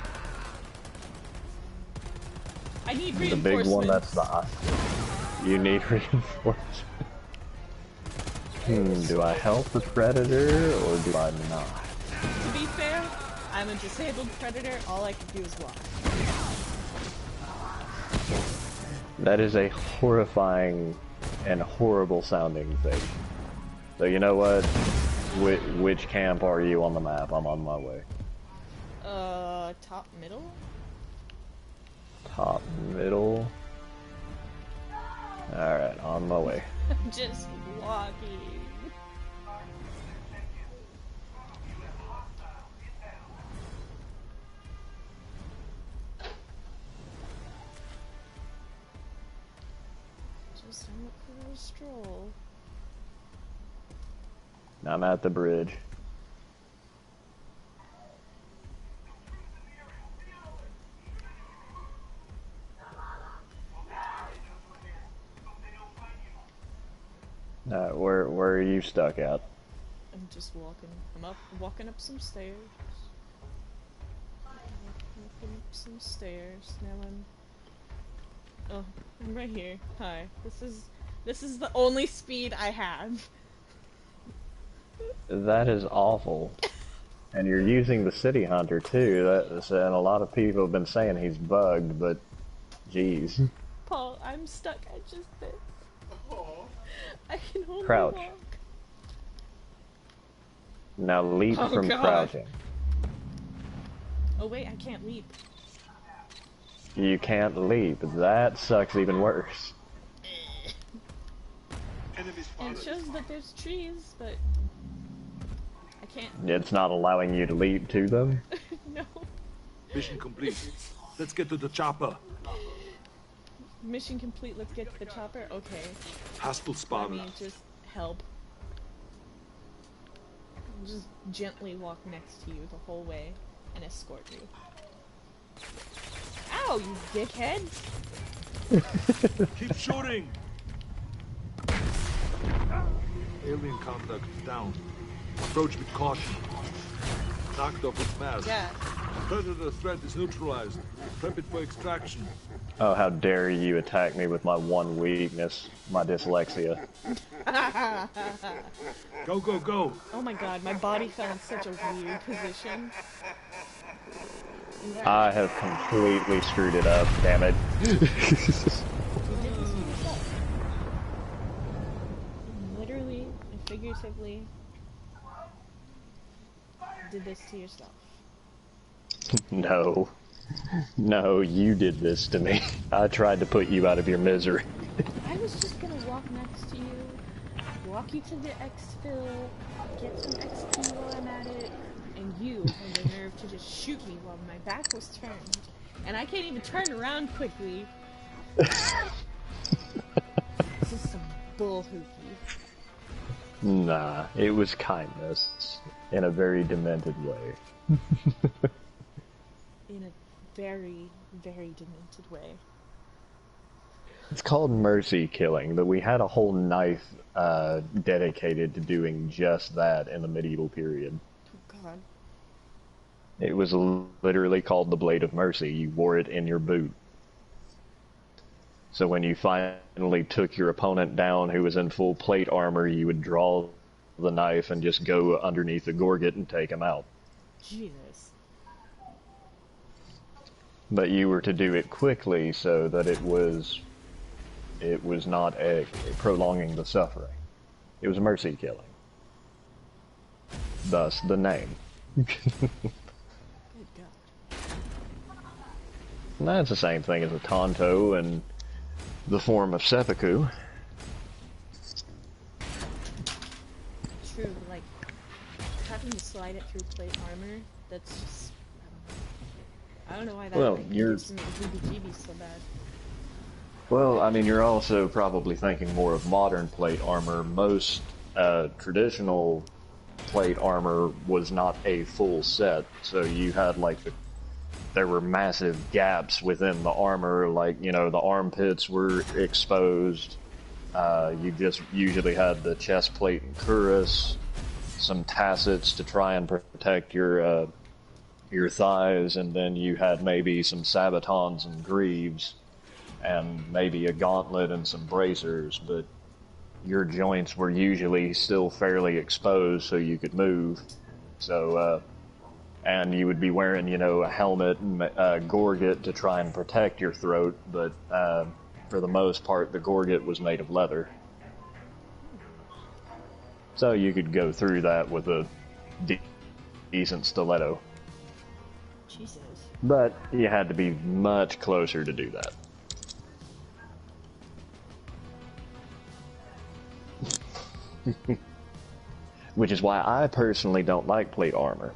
I need The reinforcements. big one, that's the... You need reinforcements. Do I help the predator, or do I not? To be fair, I'm a disabled predator. All I can do is walk. That is a horrifying and horrible sounding thing. So you know what? Which camp are you on the map? I'm on my way. Top middle? Top middle. Alright, on my way. I'm just walking. Just look for a stroll. I'm at the bridge. Where are you stuck at? I'm just walking. I'm walking up some stairs. Walking up some stairs. Now I'm right here. Hi. This is the only speed I have. That is awful. And you're using the City Hunter too. And a lot of people have been saying he's bugged, but geez. Paul, I'm stuck at just this. I can only Crouch. walk. Now leap from God. crouching. Oh wait, I can't leap. You can't leap. That sucks even worse. And it shows that there's trees, but I can't. It's not allowing you to leap to them. No. Mission complete. Let's get to the chopper. Mission complete. Let's get to the chopper. Okay. Hostile Let spotted. me just help. I'll just gently walk next to you the whole way and escort you. Ow, you dickhead! Keep shooting. Alien contact down. Approach with caution. Knocked off its mask. Yeah. Predator threat is neutralized. Prep it for extraction. Oh, how dare you attack me with my one weakness, my dyslexia. Go, go, go. Oh my god, my body fell in such a weird position. I have completely screwed it up, damn it. You did this to yourself. Literally and figuratively did this to yourself. No. No, you did this to me. I tried to put you out of your misery. I was just gonna walk next to you, walk you to the exfil, get some XP while I'm at it, and you had the nerve to just shoot me while my back was turned. And I can't even turn around quickly. This is some bull hoopy. Nah, it was kindness. In a very demented way. In a very, very demented way. It's called mercy killing, but we had a whole knife dedicated to doing just that in the medieval period. Oh god. It was literally called the Blade of Mercy. You wore it in your boot. So when you finally took your opponent down who was in full plate armor, you would draw the knife and just go underneath the gorget and take him out. Jesus. But you were to do it quickly so that it was not prolonging the suffering. It was mercy killing. thus the name. Good God. And that's the same thing as a Tonto and the form of seppuku. True, like, having to slide it through plate armor, that's just... I don't know why that gives me the heebie-jeebies so bad. Well, I mean, you're also probably thinking more of modern plate armor. Most traditional plate armor was not a full set, so you had like there were massive gaps within the armor, like, you know, the armpits were exposed. You just usually had the chest plate and cuirass, some tassets to try and protect your thighs, and then you had maybe some sabatons and greaves, and maybe a gauntlet and some bracers, but your joints were usually still fairly exposed so you could move. So, and you would be wearing, you know, a helmet and a gorget to try and protect your throat, but for the most part, the gorget was made of leather. So you could go through that with a decent stiletto. Jesus. But you had to be much closer to do that. Which is why I personally don't like plate armor.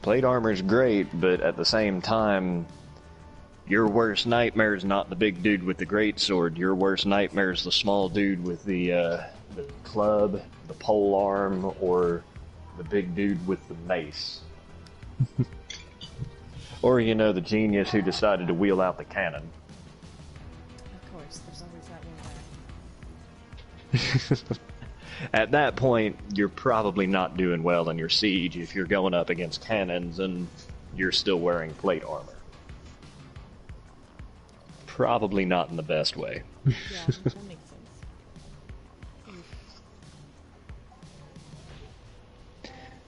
Plate armor is great, but at the same time, your worst nightmare is not the big dude with the greatsword. Your worst nightmare is the small dude with the club, the pole arm, or the big dude with the mace. Or, you know, the genius who decided to wheel out the cannon. Of course, there's always that one guy. At that point, you're probably not doing well in your siege if you're going up against cannons and you're still wearing plate armor. Probably not in the best way. Yeah, that makes sense.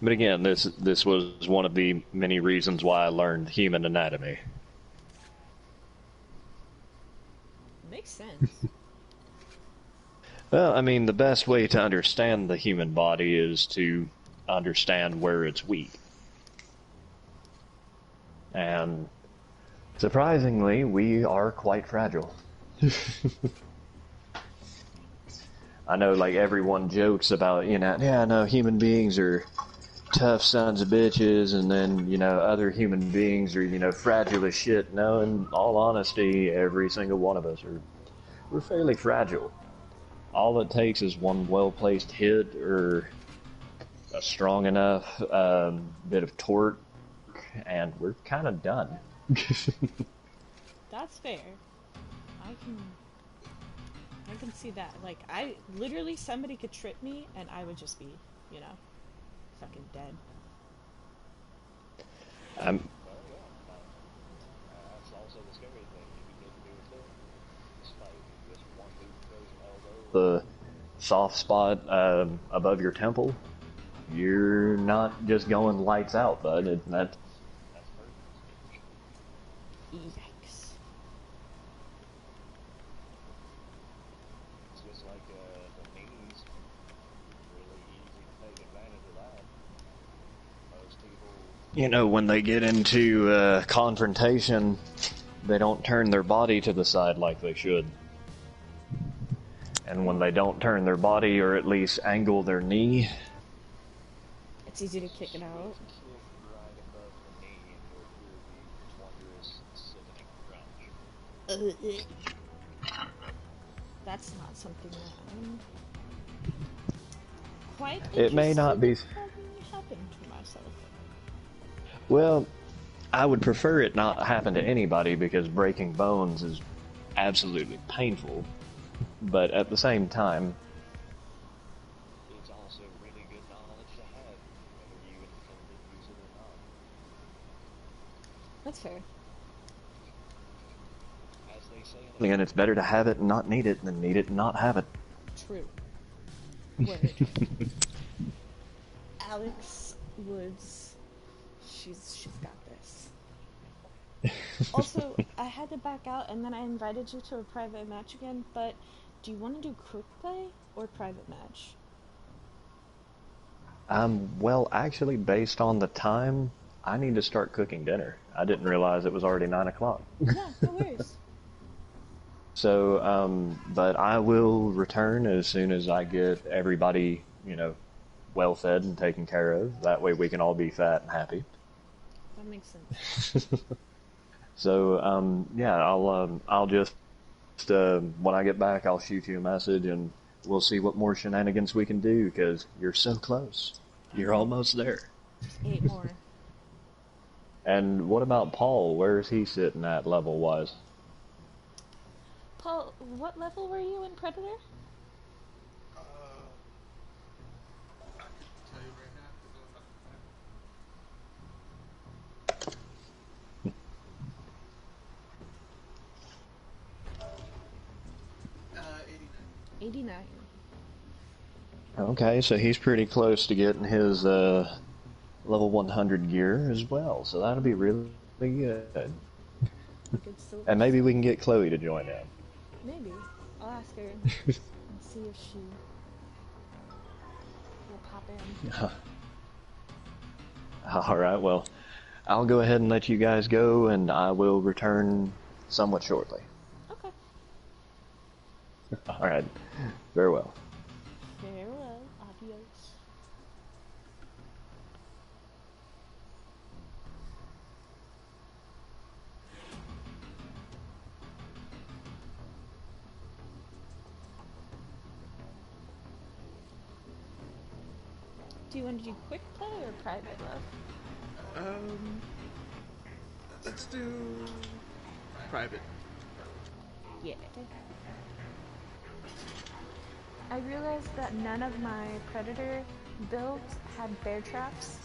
But again, this was one of the many reasons why I learned human anatomy. Makes sense. Well, I mean, the best way to understand the human body is to understand where it's weak. And surprisingly, we are quite fragile. I know, like, everyone jokes about, you know, yeah, no, human beings are tough sons of bitches, and then, you know, other human beings are, you know, fragile as shit. No, in all honesty, every single one of us we're fairly fragile. All it takes is one well-placed hit or a strong enough bit of torque, and we're kind of done. That's fair. I can see that. Like, literally, somebody could trip me, and I would just be, you know, fucking dead. The soft spot above your temple, you're not just going lights out, bud. Yikes. It's just like the knees, really easy to take advantage of that. Most people, You know, when they get into confrontation, they don't turn their body to the side like they should. And when they don't turn their body, or at least angle their knee, It's easy to kick it out. kick right above the knee and you'll hear the wondrous sickening crunch. That's not something that I'm quite it may not be. interested in having happen to myself. Well, I would prefer it not happen to anybody because breaking bones is absolutely painful. But at the same time, It's also really good knowledge to have, whether you intend to use it or not. That's fair. As they say in again, it's better to have it and not need it than need it and not have it. True. Word. Alex Woods, she's got this. Also, I had to back out, and then I invited you to a private match again, but Do you want to do quick play or private match? Well, actually, based on the time, I need to start cooking dinner. I didn't realize it was already 9 o'clock. Yeah, no worries. So, but I will return as soon as I get everybody, well fed and taken care of. That way we can all be fat and happy. That makes sense. So, yeah, I'll just, when I get back, I'll shoot you a message and we'll see what more shenanigans we can do, because you're so close. You're almost there. 8 more. And what about Paul? Where is he sitting at level-wise? Paul, what level were you in Predator? I can tell you right now. 89. 89. Okay, so he's pretty close to getting his level 100 gear as well, so that'll be really good. Good silver. And maybe we can get Chloe to join in. Maybe. I'll ask her and see if she will pop in. Alright, well, I'll go ahead and let you guys go, and I will return somewhat shortly. Okay. Alright, very well. Farewell. Adios. Do you want to do quick play or private, love? Let's do private. Yeah. I realized that none of my Predator builds had bear traps,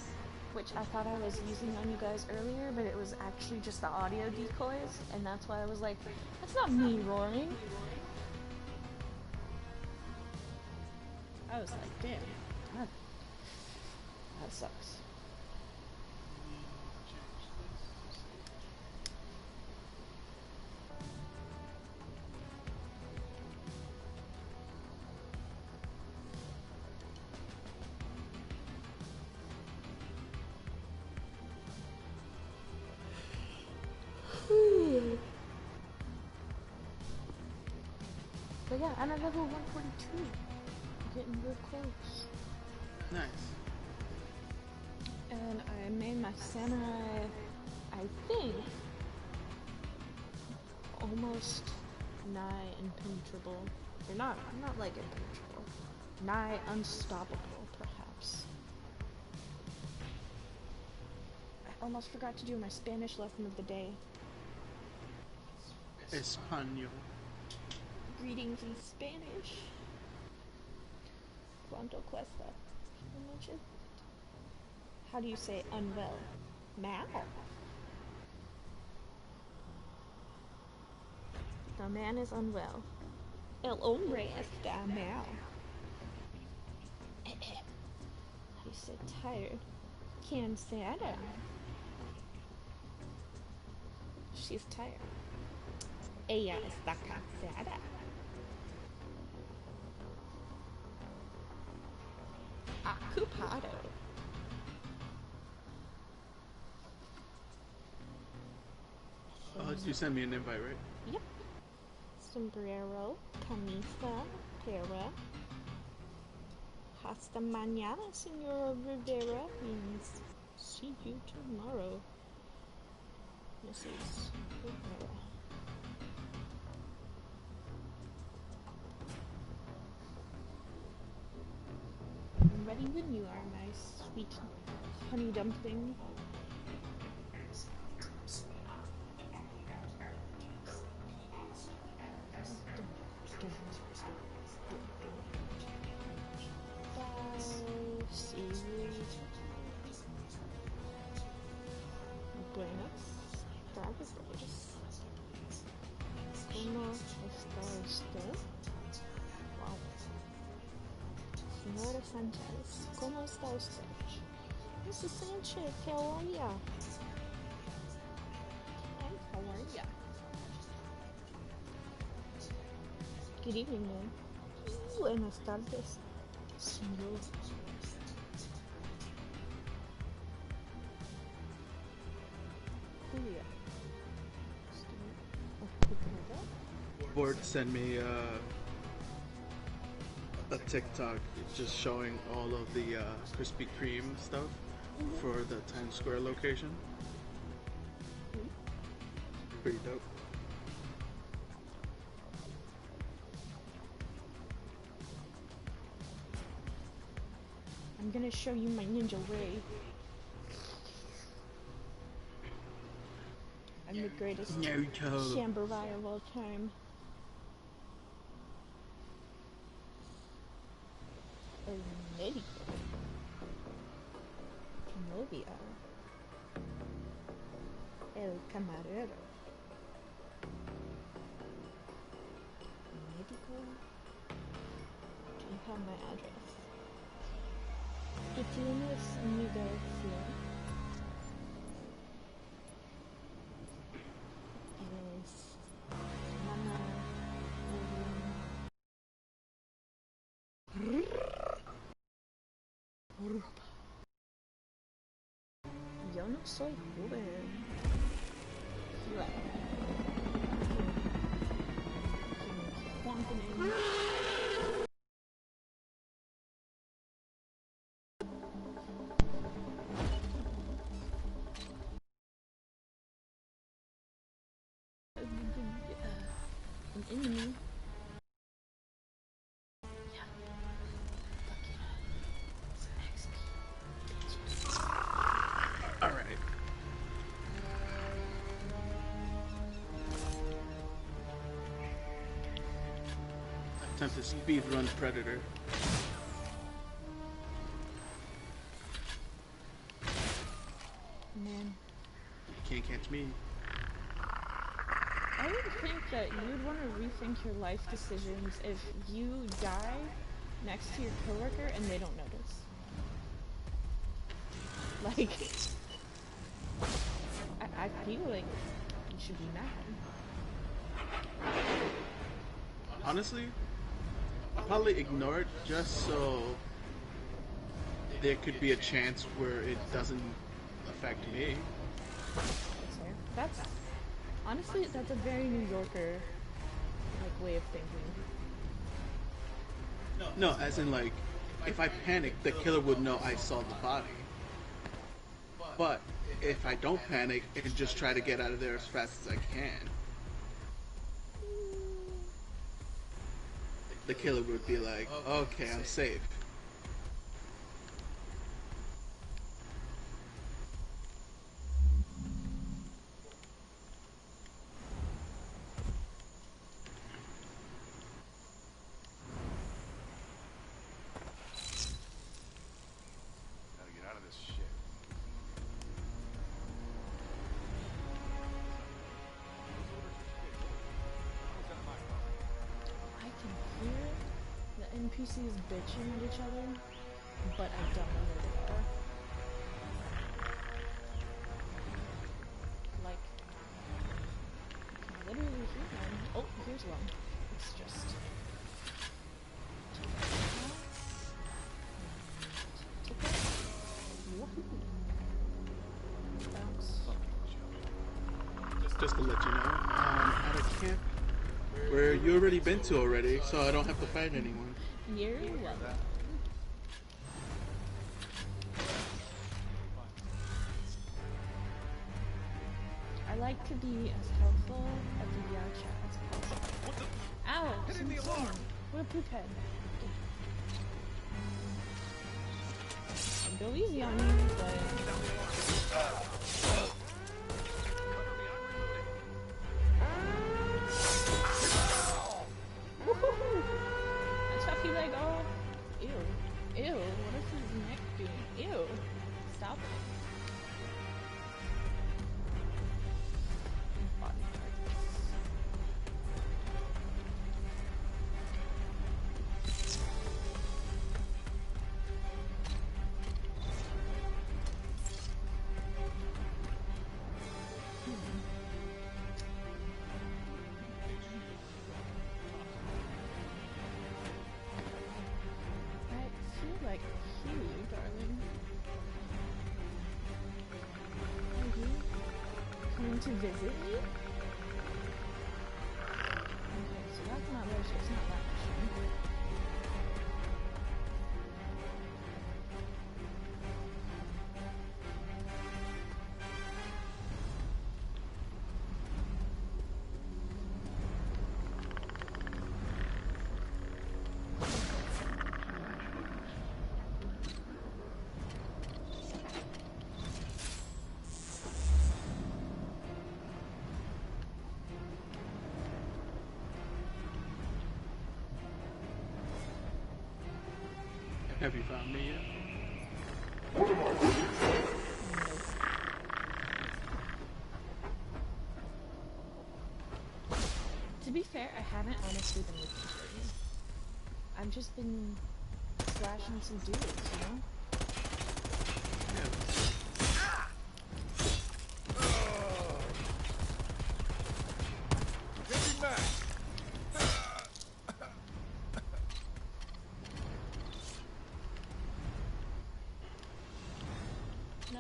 which I thought I was using on you guys earlier, but it was actually just the audio decoys, and that's why I was like, that's not me roaring. I was like, damn, that sucks. But yeah, I'm at level 142. Getting real close. Nice. And I made my samurai, I think, almost nigh impenetrable. Or not like impenetrable. Nigh unstoppable, perhaps. I almost forgot to do my Spanish lesson of the day. Español. Greetings in Spanish. ¿Cuánto cuesta? How much is it? How do you say unwell? Mal. The man is unwell. El hombre está mal. How do you say tired? Cansada. She's tired. Ella está cansada. Ocupado. You sent me an invite, right? Yep. Sombrero, camisa, pera. Hasta mañana, Senora Rivera. Means see you tomorrow. Mrs. Rivera. I'm ready when you are, my sweet honey dumpling. Buenas tardes. ¿Cómo está usted? Wow. Señora Sánchez, ¿cómo está usted? Mrs. Sanchez, how are ya? Hi, how are ya? Good evening, man. Buenas tardes, señor. Julia. Board sent me a TikTok just showing all of the Krispy Kreme stuff for the Times Square location. Pretty dope. I'm gonna show you my ninja way. I'm the greatest Naruto. samurai of all time. El médico. Novia. El camarero. Médico. Do you have my address? ¿Qué tienes, mi García? Eres mamá. Yo no soy joven. An enemy. Yeah. Alright. Time to speed run Predator. Man. You can't catch me. I would think that you would want to rethink your life decisions if you die next to your coworker and they don't notice. Like, I feel like you should be mad. Honestly, I'll probably ignore it just so there could be a chance where it doesn't affect me. That's fair. That's honestly, that's a very New Yorker like way of thinking. No, as in like, if I panic, the killer would know I saw the body. But if I don't panic and just try to get out of there as fast as I can, the killer would be like, okay, I'm safe. Gotta get out of this shit. I can hear the NPCs bitching at each other, but I don't know where they are. Like, I can literally hear them. Oh, here's one. It's just... Just to let you know, I'm at a camp where you already been to already, so I don't have to fight anyone. You're welcome. I like to be as helpful at the chat as possible. Ow! Hitting the alarm! What a poop head. I'll go easy on you, but... Woohoo! A chuffy leg off. Ew. Ew. What is his neck doing? Ew. Stop it. Body parts. come to visit me? Okay, so that's not very it's not that much. Have you found me yet? To be fair, I haven't honestly been looking for you. I've just been slashing some dudes, you know? No.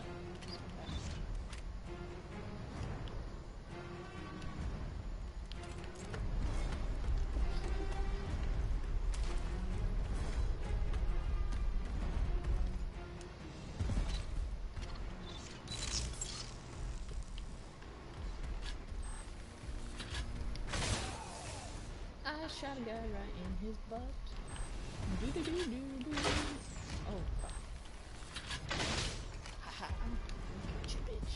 I shot a guy right in his butt. Doo-doo-doo-doo-doo. Oh, fuck. Haha, I'm gonna get you, bitch.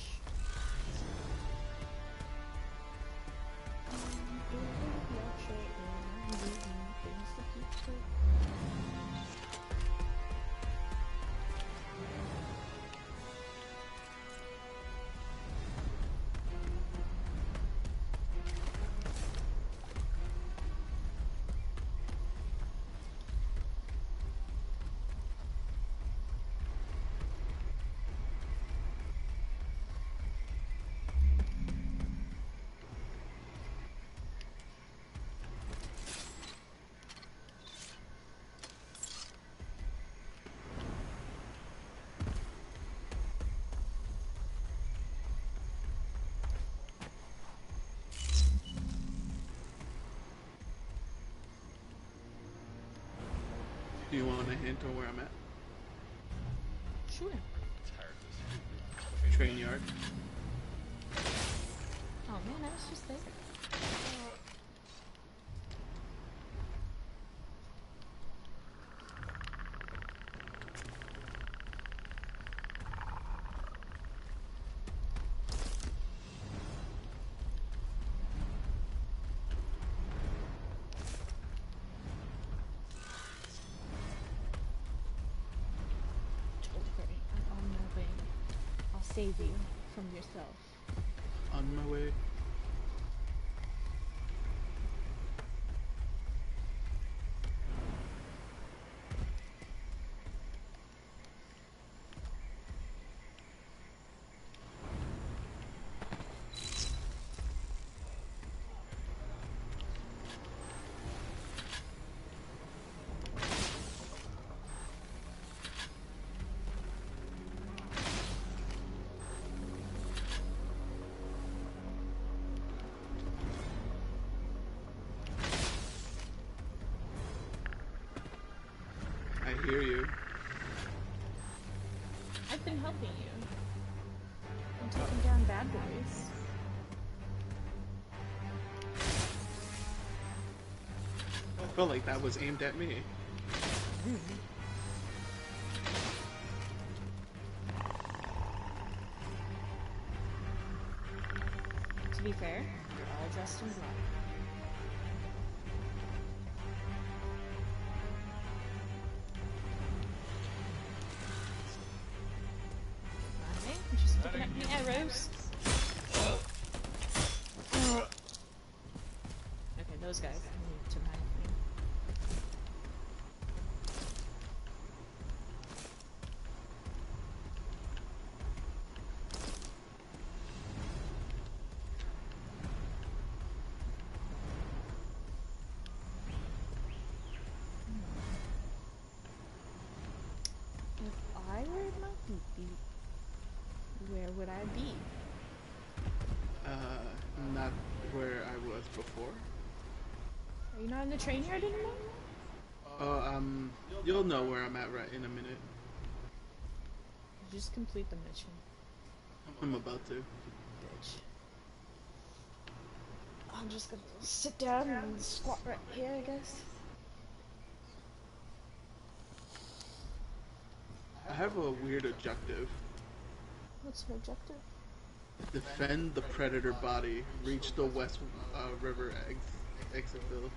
Do you want a hint on where I'm at? Sure. Train yard. Oh man, I was just there. Don't worry, I'm on my way. I'll save you from yourself. On my way. I hear you. I've been helping you. I'm taking down bad boys. I felt like that was aimed at me. To be fair, you're all dressed in black. I'm just picking up the arrows. Okay, those guys need to mind me. If I were my beep, where would I be? Not where I was before. Are you not in the train yard anymore? You'll know where I'm at right in a minute. Just complete the mission, I'm about to. bitch. I'm just gonna sit down and squat right here, I guess. I have a weird objective. What's your objective? Defend the predator body. Reach the West River exit-ville.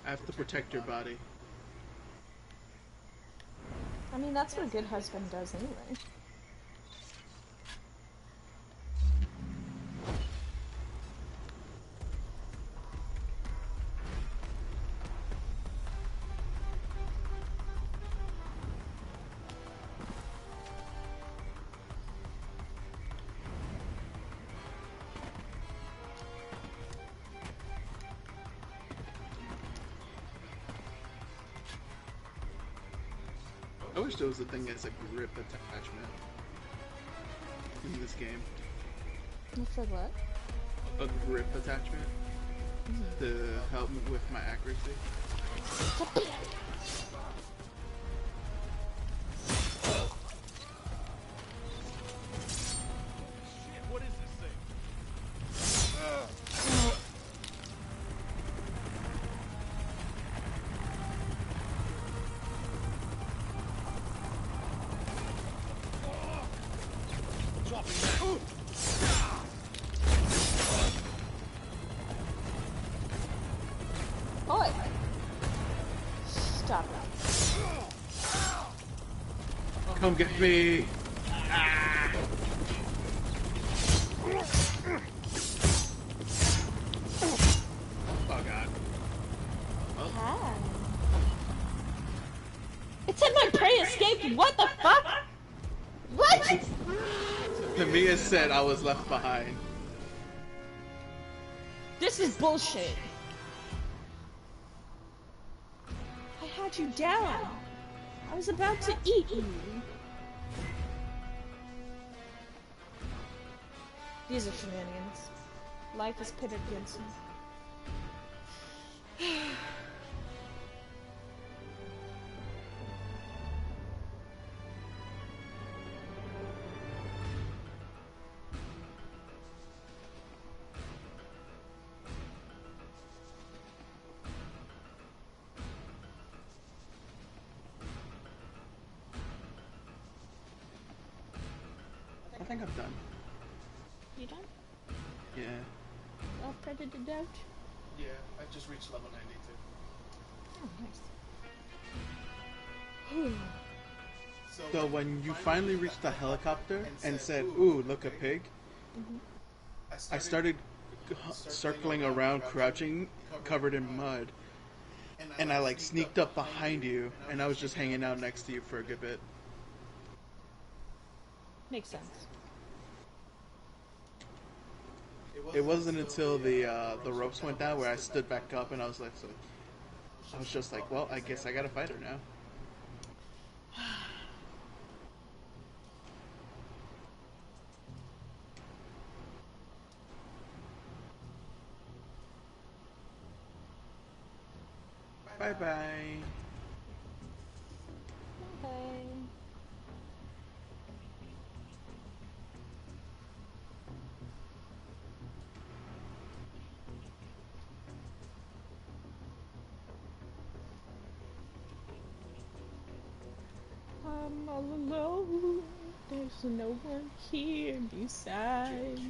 I have to protect your body. I mean, that's what a good husband does anyway. I wish there was a thing as a grip attachment in this game. For what? A grip attachment to help me with my accuracy. What is this thing? Boy! Stop it. Come get me! Oh god. Hi. It said my prey escaped. What the fuck? What? Mia said I was left behind. This is bullshit. I had you down. I was about to eat you. These are shenanigans. Life is pitted against me. I think I'm done. You done? Yeah. All predated out? Yeah, I just reached level 92. Oh, nice. So when you finally reached the helicopter and said, "Ooh, look, a pig," I started circling around, crouching, covered in mud, and I like sneaked up behind you, and I was just hanging out next to you for a good bit. Makes sense. It wasn't until the ropes went down where I stood back up, and I was like, I was just like, well, I guess I gotta fight her now. Bye bye. Okay. I'm all alone. There's no one here beside me.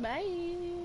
Bye.